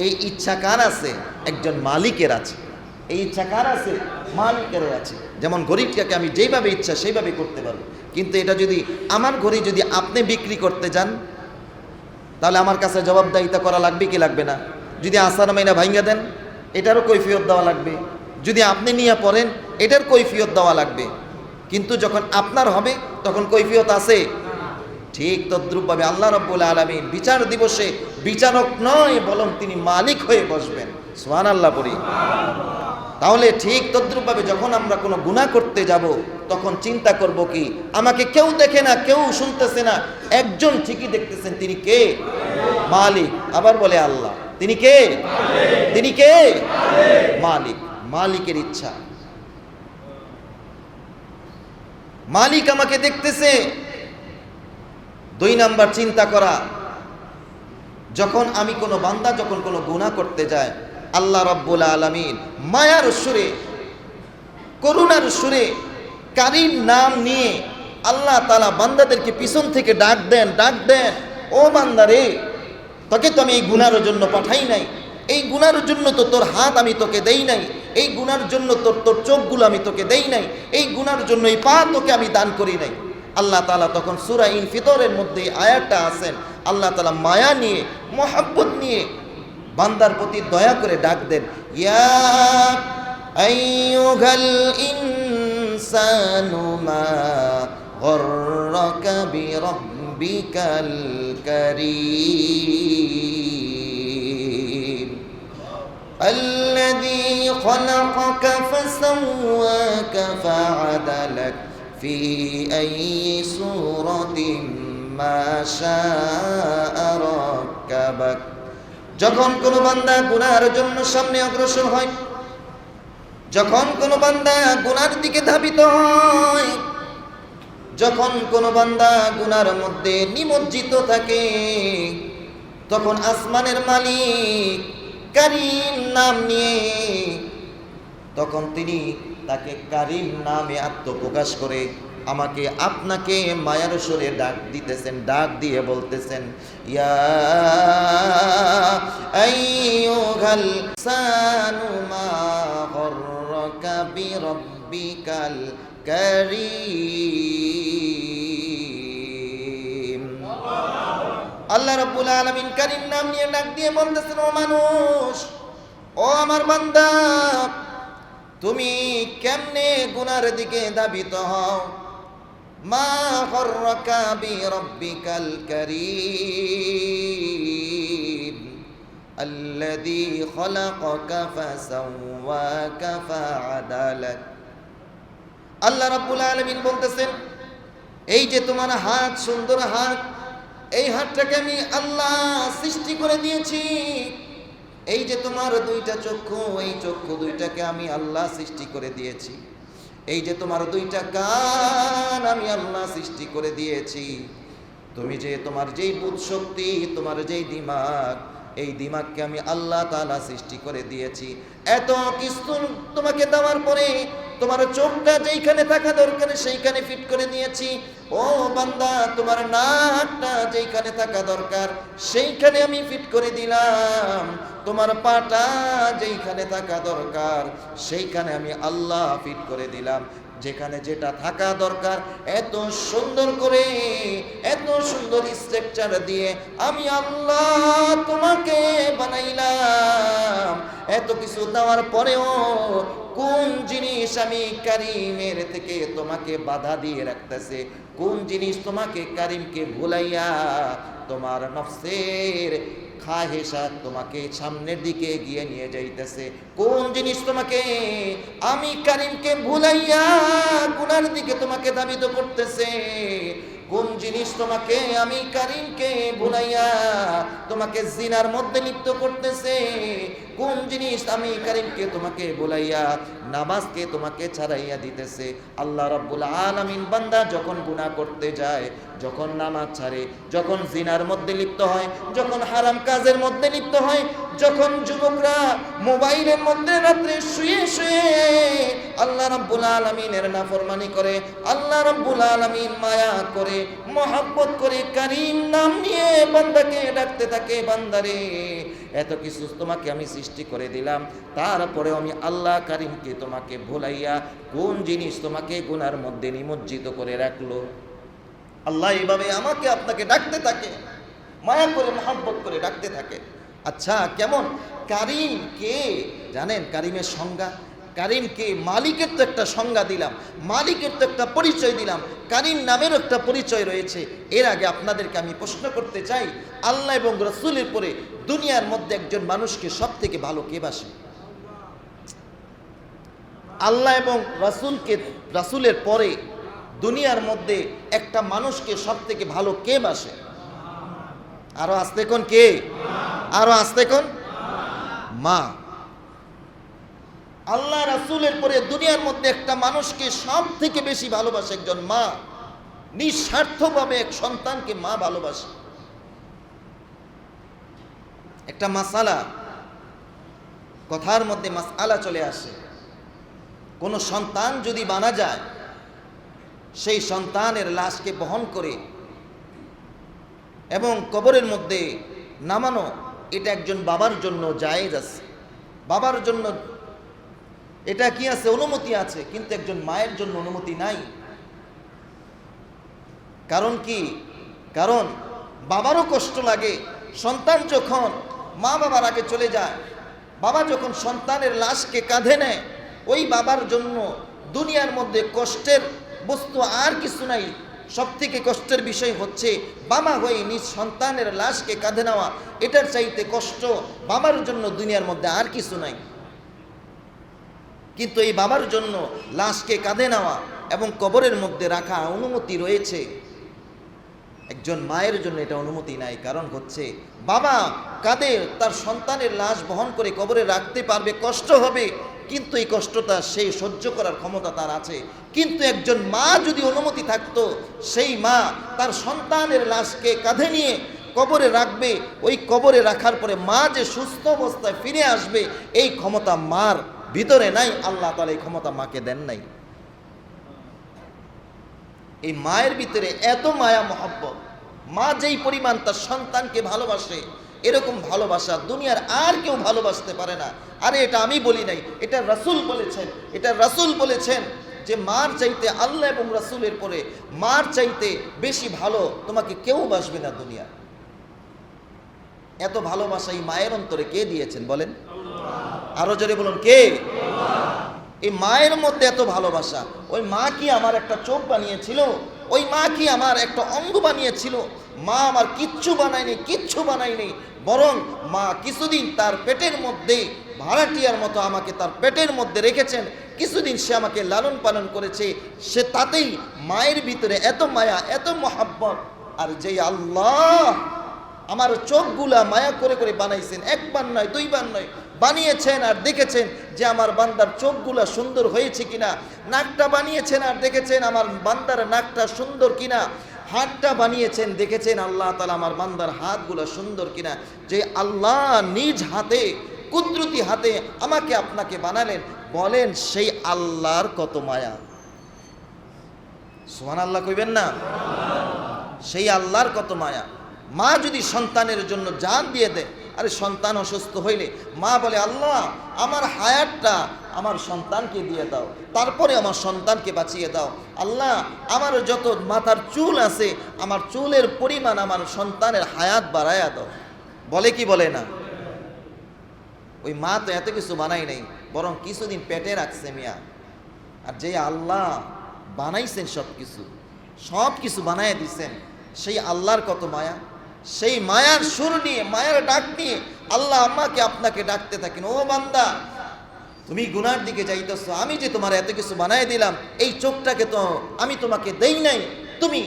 এই ইচ্ছা কার আছে? একজন মালিকের আছে। এই ইচ্ছা কার আছে? মালিকের আছে। যেমন ঘড়িটাকে আমি যেইভাবে ইচ্ছা সেইভাবে করতে পারবো, কিন্তু এটা যদি আমার ঘড়ি যদি আপনি বিক্রি করতে যান, তাহলে আমার কাছে জবাবদিহিতা করা লাগবে কি লাগবে না? যদি আসার মাইনা ভাঙ্গা দেন, এটারও কৈফিয়ত দেওয়া লাগবে। যদি আপনি নিয়ে পড়েন, এটার কৈফিয়ত দেওয়া লাগবে। কিন্তু যখন আপনার হবে তখন কৈফিয়ত আছে। ঠিক তদ্রূপভাবে আল্লাহ রাব্বুল আলামিন বিচার দিবসে বিচারক নয়, বরং তিনি মালিক হয়ে বসবেন। সুবহানাল্লাহ পড়ি। তাহলে ঠিক তদ্রূপভাবে যখন আমরা কোনো গুনাহ করতে যাব, তখন চিন্তা করব কি, আমাকে কেউ দেখে না, কেউ শুনতেছে না, একজন ঠিকই দেখতেছেন। তিনি কে? মালিক। আবার বলে আল্লাহ। তিনি কে? তিনি কে? মালিক। মালিকের ইচ্ছা। মালিক আমাকে দেখতেছে। 2 নাম্বার চিন্তা করা, যখন আমি কোনো বান্দা যখন কোনো গুনাহ করতে যায়, আল্লাহ রাব্বুল আলামিন মায়ার সুরে, করুণার সুরে, কারীম নাম নিয়ে আল্লাহ তাআলা বান্দাদেরকে পিছন থেকে ডাক দেন, ও বান্দারে, তোকে তো আমি এই গুনার জন্য পাঠাই নাই, এই গুনার জন্য তো তোর হাত আমি তোকে দেই নাই, এই গুনার জন্য তোর চোখগুলো আমি তোকে দেই নাই, এই গুনার জন্য এই পা তোকে আমি দান করি নাই। আল্লাহ তাআলা তখন সূরা ইনফিতরের মধ্যে আয়াতটা আছেন, আল্লাহ তাআলা মায়া নিয়ে, মোহাব্বত নিয়ে বান্দার প্রতি দয়া করে ডাক দেন, ইয়া আইয়ুহাল ইনসানু মা গররাকা বিরাব্বিকাল কারীম আল্লাযী খলাকাকা ফাসাওয়াকা ফাআদালাক ফি আইয়ি সূরাতিন মা শাআ রাক্কাবাক। যখন কোনো বান্দা গুনার জন্য সামনে অগ্রসর হয়, যখন কোনো বান্দা গুনার দিকে ধাবিত হয়, যখন কোনো বান্দা গুনার মধ্যে নিমজ্জিত থাকে, তখন আসমানের মালিক কারীম নাম নিয়ে তখন তিনি তাকে কারীম নামে আত্মপ্রকাশ করে আমাকে আপনাকে মায়ার সুরে ডাক দিতেছেন, ডাক দিয়ে বলতেছেন, ইয়া আইয়ুহাল ইনসানু মা গররাকা বিরাব্বিকাল কারীম। আল্লাহ রাব্বুল আলামিন কারীম নাম নিয়ে ডাক দিয়ে বলতেছেন, ও মানুষ, ও আমার বান্দা, তুমি কেমনে গুনার দিকে ধাবিত হও? মা গররাকা বিরাব্বিকাল কারীম আল্লাযী খলাকাকা ফাসাওয়াকা ফাআদালাক। আল্লাহ রাব্বুল আলামিন বলতেছেন, এই যে তোমার হাত, সুন্দর হাত, এই হাতটাকে আমি আল্লাহ সৃষ্টি করে দিয়েছি। এই যে তোমার 2টা চক্ষু, এই চক্ষু 2টাকে আমি আল্লাহ সৃষ্টি করে দিয়েছি। এই যে তোমার 2টা কান, আমি আল্লাহ সৃষ্টি করে দিয়েছি। তুমি যে তোমার যেই বুদ্ধ শক্তি, তোমার যেই দিমাগ, এই দিমাগকে আমি আল্লাহ তাআলা সৃষ্টি করে দিয়েছি। এত কিছু তোমাকে দেওয়ার পরে তোমার চোখটা যেইখানে থাকা দরকার সেইখানে ফিট করে দিয়েছি। ও বান্দা, তোমার নাকটা যেইখানে থাকা দরকার সেইখানে আমি ফিট করে দিলাম। তোমার পাটা যেইখানে থাকা দরকার সেইখানে আমি আল্লাহ ফিট করে দিলাম। যেখানে যেটা থাকা দরকার এত সুন্দর করে, এত সুন্দর স্ট্রাকচার দিয়ে আমি আল্লাহ তোমাকে বানাইলাম। এত কিছু দেওয়ার পরেও কোন জিনিস আমি কারিমের থেকে তোমাকে বাধা দিয়ে রাখতেছে, কোন জিনিস তোমাকে কারিমকে ভুলাইয়া তোমার নফসের খাহেসাত তোমাকে সামনের দিকে এগিয়ে নিয়ে যাইতেছে, কোন জিনিস তোমাকে আমি কারিমকে ভুলাইয়া গুনার দিকে তোমাকে ধাবিত করতেছে, কোন জিনিস তোমাকে আমি কারিমকে ভুলাইয়া তোমাকে জিনার মধ্যে লিপ্ত করতেছে, কোন জিনিস আমি কারিমকে তোমাকে ভুলাইয়া নামাজকে তোমাকে ছাড়াইয়া দিতেছে। আল্লাহ রাব্বুল আলামিন বান্দা যখন গুনাহ করতে যায়, যখন নামাজ ছাড়ে, যখন জিনার মধ্যে লিপ্ত হয়, যখন হারাম কাজের মধ্যে লিপ্ত হয়, যখন যুবকরা মোবাইলের মধ্যে রাত্রে শুয়ে শুয়ে আল্লাহ রাব্বুল আলামিনের নাফরমানি করে, আল্লাহ রাব্বুল আলামিন মায়া করে, মহব্বত করে কারীম নাম নিয়ে বান্দাকে ডাকতে থাকে, বান্দারে এত কিছু তোমাকে আমি সৃষ্টি করে দিলাম, তারপরেও আমি আল্লাহ কারীমকে তোমাকে ভুলাইয়া কোন জিনিস তোমাকে গুনার মধ্যে নিমজ্জিত করে রাখলো। আল্লাহ এইভাবে আমাকে আপনাকে ডাকতে থাকে, মায়া করে মহব্বত করে ডাকতে থাকে। আচ্ছা, কেমন কারীম কে জানেন? কারীমের সংজ্ঞা, কারীমকে মালিকের তো একটা সংজ্ঞা দিলাম, মালিকের তো একটা পরিচয় দিলাম, কারীম নামেরও একটা পরিচয় রয়েছে। এর আগে আপনাদেরকে আমি প্রশ্ন করতে চাই, আল্লাহ এবং রাসূলের পরে দুনিয়ার মধ্যে একজন মানুষকে সব থেকে ভালো কে বাসে? আল্লাহ এবং রাসূলের পরে দুনিয়ার মধ্যে একটা মানুষকে সব থেকে ভালো কে বাসে? আরো আস্তে কোন কে? আরো আস্তে কোন? মা। আল্লাহ রাসূলের পরে দুনিয়ার মধ্যে একটা মানুষকে সব থেকে বেশি ভালোবাসে একজন মা। নিঃস্বার্থভাবে এক সন্তানকে মা ভালোবাসে। একটা মাসালা, কথার মধ্যে মাসআলা চলে আসে। কোন সন্তান যদি মারা যায়, সেই সন্তানের লাশকে বহন করে এবং কবরের মধ্যে নামানো, এটা একজন বাবার জন্য জায়েজ আছে, বাবার জন্য এটা কি আছে? অনুমতি আছে, কিন্তু একজন মায়ের জন্য অনুমতি নাই। কারণ কি? কারণ বাবারও কষ্ট লাগে। সন্তান যখন মা বাবার আগে চলে যায়, বাবা যখন সন্তানের লাশকে কাঁধে নেয়, ওই বাবার জন্য দুনিয়ার মধ্যে কষ্টের বস্তু আর কিছু নাই। সব থেকে কষ্টের বিষয় হচ্ছে বাবা হয়ে নিজ সন্তানের লাশকে কাঁধে নেওয়া। এটার চাইতে কষ্ট বাবার জন্য দুনিয়ার মধ্যে আর কিছু নাই। কিন্তু এই বাবার জন্য লাশকে কাঁধে নেওয়া এবং কবরের মধ্যে রাখা অনুমতি রয়েছে, একজন মায়ের জন্য এটা অনুমতি নাই। কারণ হচ্ছে বাবা কাঁধে তার সন্তানের লাশ বহন করে কবরে রাখতে পারবে, কষ্ট হবে, কিন্তু এই কষ্টটা সেই সহ্য করার ক্ষমতা তার আছে। কিন্তু একজন মা যদি অনুমতি থাকতো, সেই মা তার সন্তানের লাশকে কাঁধে নিয়ে কবরে রাখবে, ওই কবরে রাখার পরে মা যে সুস্থ অবস্থায় ফিরে আসবে, এই ক্ষমতা মার ভিতরে নাই। আল্লাহ তাআলা এই ক্ষমতা মাকে দেন নাই। এই মায়ের ভিতরে এত মায়া মহব্বত, মা যেই পরিমাণ তার সন্তানকে ভালোবাসে, এরকম ভালোবাসা দুনিয়ার আর কেউ ভালোবাসতে পারে না। আরে এটা আমি বলি নাই, এটা রাসূল বলেছেন। এটা রাসূল বলেছেন যে মার চাইতে আল্লাহ এবং রাসূলের পরে মার চাইতে বেশি ভালো তোমাকে কেউ বাসবে না দুনিয়া। এত ভালোবাসা এই মায়ের অন্তরে কে দিয়েছেন বলেন? আরো জোরে বলুন, কে? এই মায়ের মধ্যে এত ভালোবাসা। ওই মা কি আমার একটা চোখ বানিয়েছিল? ওই মা কি আমার একটা অঙ্গ বানিয়েছিল? মা আমার কিচ্ছু বানায়নি, কিচ্ছু বানায়নি, বরং মা কিছুদিন তার পেটের মধ্যে ভাড়াটিয়ার মতো আমাকে তার পেটের মধ্যে রেখেছেন, কিছুদিন সে আমাকে লালন পালন করেছে। সে তাতেই মায়ের ভিতরে এত মায়া, এত মহাব্বত। আর যেই আল্লাহ আমার চোখগুলা মায়া করে করে বানাইছেন, একবার নয় দুইবার নয়, বানিয়েছেন আর দেখেছেন যে আমার বান্দার চোখগুলা সুন্দর হয়েছে কিনা, নাকটা বানিয়েছেন আর দেখেছেন আমার বান্দার নাকটা সুন্দর কিনা, হাতটা বানিয়েছেন, দেখেছেন আল্লাহ তাআলা আমার বান্দার হাতগুলা সুন্দর কিনা। যে আল্লাহ নিজ হাতে, কুদরতি হাতে আমাকে আপনাকে বানালেন, বলেন সেই আল্লাহর কত মায়া। সুবহানাল্লাহ কইবেন না? সেই আল্লাহর কত মায়া। মা যদি সন্তানের জন্য জান দিয়ে দেয়, আরে সন্তান অসুস্থ হইলে মা বলে, আল্লাহ আমার হায়াতটা আমার সন্তানকে দিয়ে দাও, তারপরে আমার সন্তানকে বাঁচিয়ে দাও। আল্লাহ আমার যত মাথার চুল আছে, আমার চুলের পরিমাণ আমার সন্তানের হায়াত বাড়ায়া দাও। বলে কি বলে না? ওই মা তো এত কিছু বানাই নাই, বরং কিছুদিন পেটে রাখছে মিয়া। আর যে আল্লাহ বানাইছেন সব কিছু বানায় দিচ্ছেন, সেই আল্লাহর কত মায়া। সেই মায়ার সুর নিয়ে, মায়ার ডাক নিয়ে আল্লাহ আমাকে আপনাকে ডাকতে থাকেন, ও বান্দা তুমি গুনার দিকে যাইতেছো, আমি যে তোমার এত কিছু বানায় দিলাম, এই চোখটাকে তো আমি তোমাকে দেই নাই, তুমি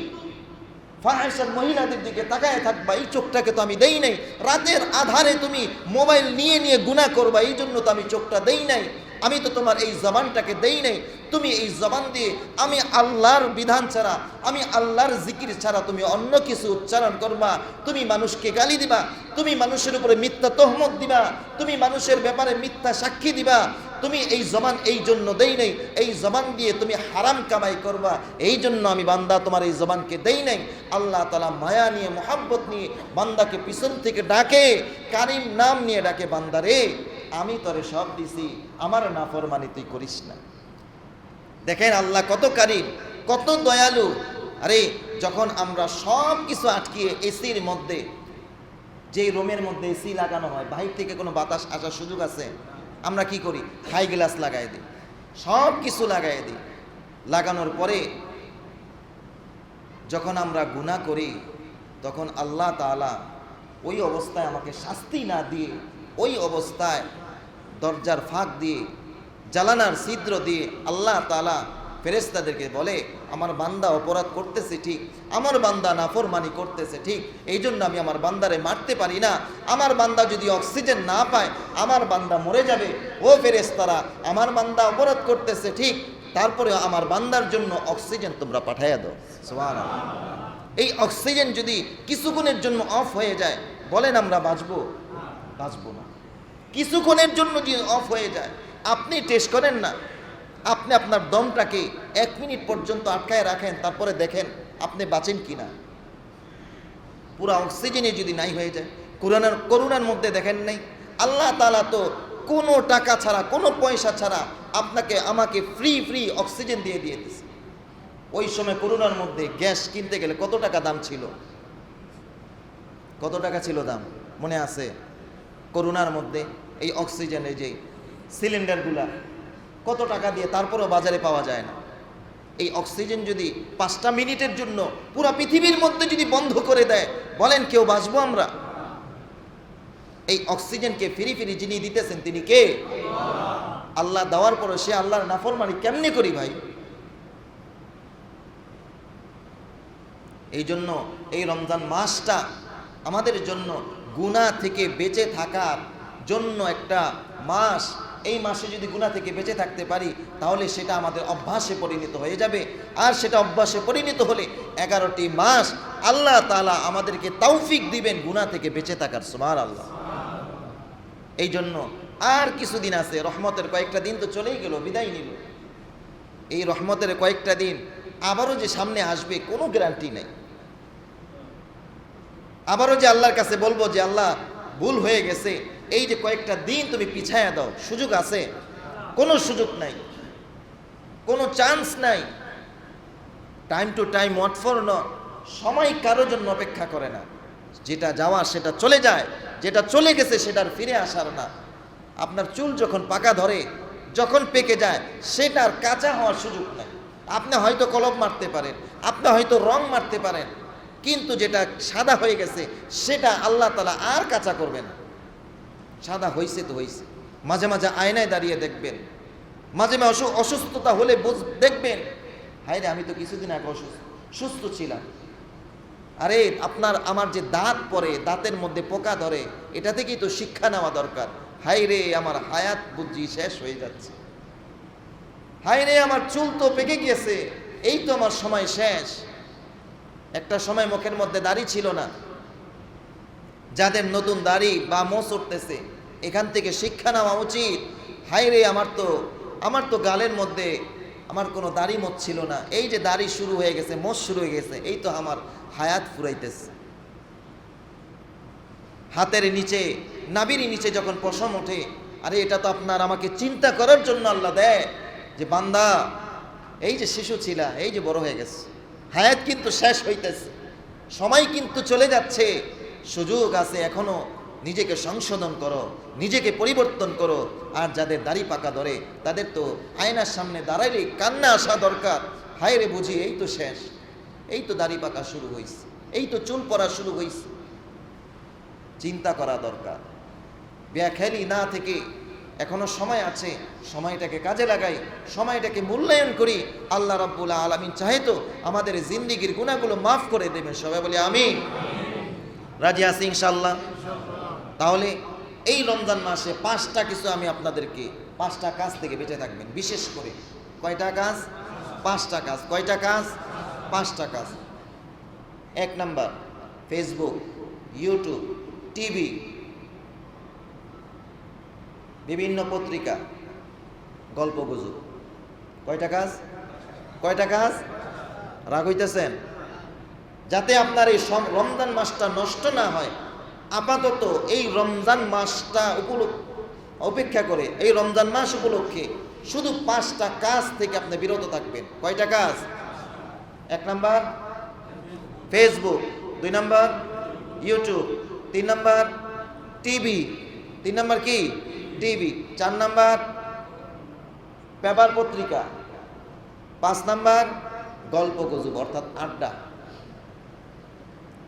ফাহিশার মহিলাদের দিকে তাকায় থাকবা, এই চোখটাকে তো আমি দেই নাই, রাতের আধারে তুমি মোবাইল নিয়ে নিয়ে গুনাহ করবা, এই জন্য তো আমি চোখটা দেই নাই, আমি তো তোমার এই জবানটাকে দেই নাই, তুমি এই জবান দিয়ে আমি আল্লাহর বিধান ছাড়া, আমি আল্লাহর জিকির ছাড়া তুমি অন্য কিছু উচ্চারণ করবা, তুমি মানুষকে গালি দিবা, তুমি মানুষের উপরে মিথ্যা তহমত দিবা, তুমি মানুষের ব্যাপারে মিথ্যা সাক্ষী দিবা, তুমি এই জবান এই জন্য দেই নাই, এই জবান দিয়ে তুমি হারাম কামাই করবা, এই জন্য আমি বান্দা তোমার এই জবানকে দেই নাই। আল্লাহ তাআলা মায়া নিয়ে, মোহাব্বত নিয়ে বান্দাকে পিছন থেকে ডাকে, কারিম নাম নিয়ে ডাকে, বান্দারে আমি তোরে সব দিছি, আমার নাফরমানি তুই করিস না। দেখেন আল্লাহ কত কারিম, কত দয়ালু। আরে যখন আমরা সব কিছু আটকিয়ে এসির মধ্যে, যে রুমের মধ্যে এসি লাগানো হয়, বাহির থেকে কোনো বাতাস আসার সুযোগ আছে? আমরা কি করি? হাই গ্লাস লাগাই দিই, সব কিছু লাগাই দিই। লাগানোর পরে যখন আমরা গুনাহ করি, তখন আল্লাহ তাআলা ওই অবস্থায় আমাকে শাস্তি না দিয়ে, ওই অবস্থায় দরজার ফাঁক দিয়ে, জালানার ছিদ্র দিয়ে আল্লাহ তাআলা ফেরেশতাদেরকে বলে, আমার বান্দা অপরাধ করতেছে ঠিক, আমার বান্দা নাফরমানি করতেছে ঠিক, এই জন্য আমি আমার বান্দারে মারতে পারি না। আমার বান্দা যদি অক্সিজেন না পায়, আমার বান্দা মরে যাবে। ও ফেরেশতারা, আমার বান্দা অপরাধ করতেছে ঠিক, তারপরে আমার বান্দার জন্য অক্সিজেন তোমরা পাঠাইয়া দাও। সুবহানাল্লাহ। এই অক্সিজেন যদি কিছুক্ষণের জন্য অফ হয়ে যায়, বলেন আমরা বাঁচবো? বাঁচবো না। কিছুক্ষণের জন্য যদি অফ হয়ে যায়, আপনি টেস্ট করেন না, আপনি আপনার দমটাকে 1 মিনিট পর্যন্ত আটকায় রাখেন, তারপরে দেখেন আপনি বাঁচেন কিনা। পুরা অক্সিজেনে যদি নাই হয়ে যায়, করোনার মধ্যে দেখেন নাই, আল্লাহ তাআলা তো কোনো টাকা ছাড়া, কোনো পয়সা ছাড়া আপনাকে আমাকে ফ্রি অক্সিজেন দিয়ে দিয়েছে। ওই সময় করোনার মধ্যে গ্যাস কিনতে গেলে কত টাকা দাম ছিল? কত টাকা ছিল দাম মনে আছে? করোনার মধ্যে এই অক্সিজেনের যে সিলিন্ডারগুলা কত টাকা দিয়ে, তারপরেও বাজারে পাওয়া যায় না। এই অক্সিজেন যদি 5টা মিনিটের জন্য পুরো পৃথিবীর মধ্যে যদি বন্ধ করে দেয়, বলেন কেউ বাঁচবো আমরা? এই অক্সিজেনকে ফ্রি যিনি দিতেছেন তিনি কে? আল্লাহ দেওয়ার পরে সে আল্লাহর নাফরমানি কেমনে করি ভাই? এই জন্য এই রমজান মাসটা আমাদের জন্য গুনাহ থেকে বেঁচে থাকার জন্য একটা মাস। এই মাসে যদি গুনাহ থেকে বেঁচে থাকতে পারি, তাহলে সেটা আমাদের অভ্যাসে পরিণত হয়ে যাবে। আর সেটা অভ্যাসে পরিণত হলে 11টি মাস আল্লাহ তাআলা আমাদেরকে তৌফিক দিবেন গুনাহ থেকে বেঁচে থাকার। সুবহানাল্লাহ। এই জন্য আর কিছুদিন আছে, রহমতের কয়েকটা দিন তো চলেই গেল, বিদায় নিল। এই রহমতের কয়েকটা দিন আবারও যে সামনে আসবে কোনো গ্যারান্টি নেই। আবারও যে আল্লাহর কাছে বলবো যে আল্লাহ ভুল হয়ে গেছে, এই যে কয়েকটা দিন তুমি পিছায়া দাও, সুযোগ আছে? কোনো সুযোগ নাই, কোনো চান্স নাই। Time to time wait for not, সময় কারোর জন্য অপেক্ষা করে না। যেটা যাওয়া সেটা চলে যায়, যেটা চলে গেছে সেটার ফিরে আসার না। আপনার চুল যখন পাকা ধরে, যখন পেকে যায়, সেটার কাঁচা হওয়ার সুযোগ নাই। আপনি হয়তো কলম মারতে পারেন, আপনি হয়তো রং মারতে পারেন, কিন্তু যেটা সাদা হয়ে গেছে সেটা আল্লাহ তাআলা আর কাঁচা করবে না। সাদা হয়েছে তো হয়েছে। মাঝে মাঝে আয়নায় দাঁড়িয়ে দেখবেন, মাঝে মাঝে অসুস্থতা হলে দেখবেন, হায় রে আমি তো কিছুদিন আগে সুস্থ ছিলাম। আরে আপনার আমার যে দাঁত পড়ে, দাঁতের মধ্যে পোকা ধরে, এটা থেকেই তো শিক্ষা নেওয়া দরকার। হায় রে আমার হায়াত বুদ্ধি শেষ হয়ে যাচ্ছে, হায় রে আমার চুল তো পেকে গিয়েছে, এই তো আমার সময় শেষ। একটা সময় মুখের মধ্যে দাড়ি ছিল না, যাদের নতুন দাড়ি বা মোচ উঠতেছে, এখান থেকে শিক্ষা নেওয়া উচিত। হায় রে আমার তো গালের মধ্যে আমার কোনো দাড়ি মোচ ছিল না, এই যে দাড়ি শুরু হয়ে গেছে, মোচ শুরু হয়ে গেছে, এই তো আমার হায়াত ফুরাইতেছে। হাতের নিচে, নাভির নিচে যখন পশম ওঠে, আরে এটা তো আপনার আমাকে চিন্তা করার জন্য আল্লাহ দেয় যে বান্দা এই যে শিশু ছিলা, এই যে বড় হয়ে গেছে, হায়াত কিন্তু শেষ হইতেছে, সময় কিন্তু চলে যাচ্ছে, সুযোগ আছে এখনো, নিজেকে সংশোধন করো, নিজেকে পরিবর্তন করো। আর যাদের দাড়ি পাকা ধরে তাদের তো আয়নার সামনে দাঁড়াইলে কান্না আসা দরকার, হায় রে বুঝি এই তো শেষ, এই তো দাড়ি পাকা শুরু হয়েছে, এই তো চুল পড়া শুরু হয়েছে। চিন্তা করা দরকার। বেখেয়ালি না থেকে এখনো সময় আছে, সময়টাকে কাজে লাগাই, সময়টাকে মূল্যায়ন করি। আল্লাহ রাব্বুল আলামিন চাহে তো আমাদের জিন্দেগির গুনাহগুলো মাফ করে দেবেন। সবাই বলি আমিন। রাজি আছি ইনশাআল্লাহ? তাহলে এই রমজান মাসে 5টা কিছু আমি আপনাদেরকে, 5টা কাজ থেকে বেঁচে থাকবেন। বিশেষ করে কয়টা কাজ? 5টা কাজ। কয়টা কাজ? 5টা কাজ। 1 নাম্বার, ফেসবুক, ইউটিউব, টিভি, বিভিন্ন পত্রিকা, গল্পগুজব। কয়টা কাজ? কয়টা কাজ? রাগ হইতেছেন? যাতে আপনার এই রমজান মাসটা নষ্ট না হয়, আপাতত এই রমজান মাসটা অপেক্ষা করে এই রমজান মাস উপলক্ষে শুধু 5টা কাজ থেকে আপনি বিরত থাকবেন। কয়টা কাজ? 1 number Facebook, 2 number YouTube, 3 number TV, 3 number কি? টিভি, 4 নাম্বার পেপার পত্রিকা, 5 নাম্বার গল্প গুজব অর্থাৎ আড্ডা।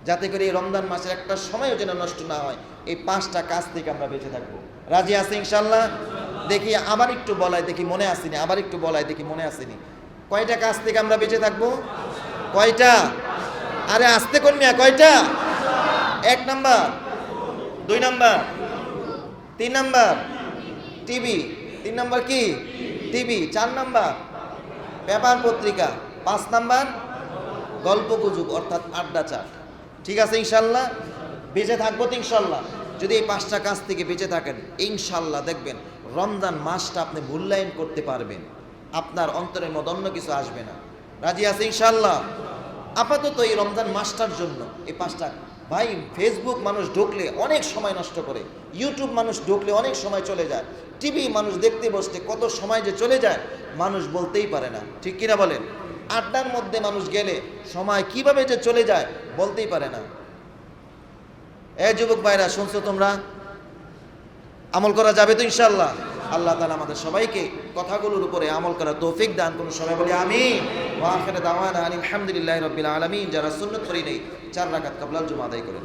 যাতে করে এই রমজান মাসের একটা সময়ও যেন নষ্ট না হয়, এই 5টা কাজ থেকে আমরা বেঁচে থাকবো। রাজি আছে ইনশাআল্লাহ? দেখি আবার একটু বলাই, দেখি মনে আসেনি, আবার একটু বলাই, দেখি মনে আসেনি। কয়টা কাজ থেকে আমরা বেঁচে থাকবো? কয়টা? আরে আস্তে কোন মিয়া, কয়টা? 1 number, 2 number, 3 number TV, 3 number কি? টিভি, 4 নাম্বার পেপার পত্রিকা, 5 নাম্বার গল্প গুজব অর্থাৎ আড্ডা চাট। ঠিক আছে ইনশাল্লাহ? বেঁচে থাকবো তো ইনশাল্লাহ? যদি এই 5টা কাজ থেকে বেঁচে থাকেন ইনশাল্লাহ দেখবেন রমজান মাসটা আপনি মূল্যায়ন করতে পারবেন, আপনার অন্তরের মধ্যে অন্য কিছু আসবে না। রাজি আছে ইনশাল্লাহ? আপাতত এই রমজান মাসটার জন্য এই 5টা। ভাই ফেসবুক মানুষ ঢুকলে অনেক সময় নষ্ট করে, ইউটিউব মানুষ ঢুকলে অনেক সময় চলে যায়, টিভি মানুষ দেখতে বসতে কত সময় যে চলে যায় মানুষ বলতেই পারে না। ঠিক কিনা বলেন? আড্ডার মধ্যে মানুষ গেলে সময় কিভাবে যে চলে যায় বলতেই পারে না। এই যুবক ভাইরা শুনছো তোমরা? আমল করা যাবে তো ইনশাআল্লাহ? আল্লাহ তাআলা আমাদের সবাইকে কথাগুলোর উপরে আমল করার তৌফিক দান করুন। সবাই বলি আমিন। ওয়া আখিরু দাওয়ানা আলহামদুলিল্লাহি রাব্বিল আলামিন। যারা সুন্নাত পড়ি নেই 4 রাকাত ক্বাবলাল জুমা আদায় করেন।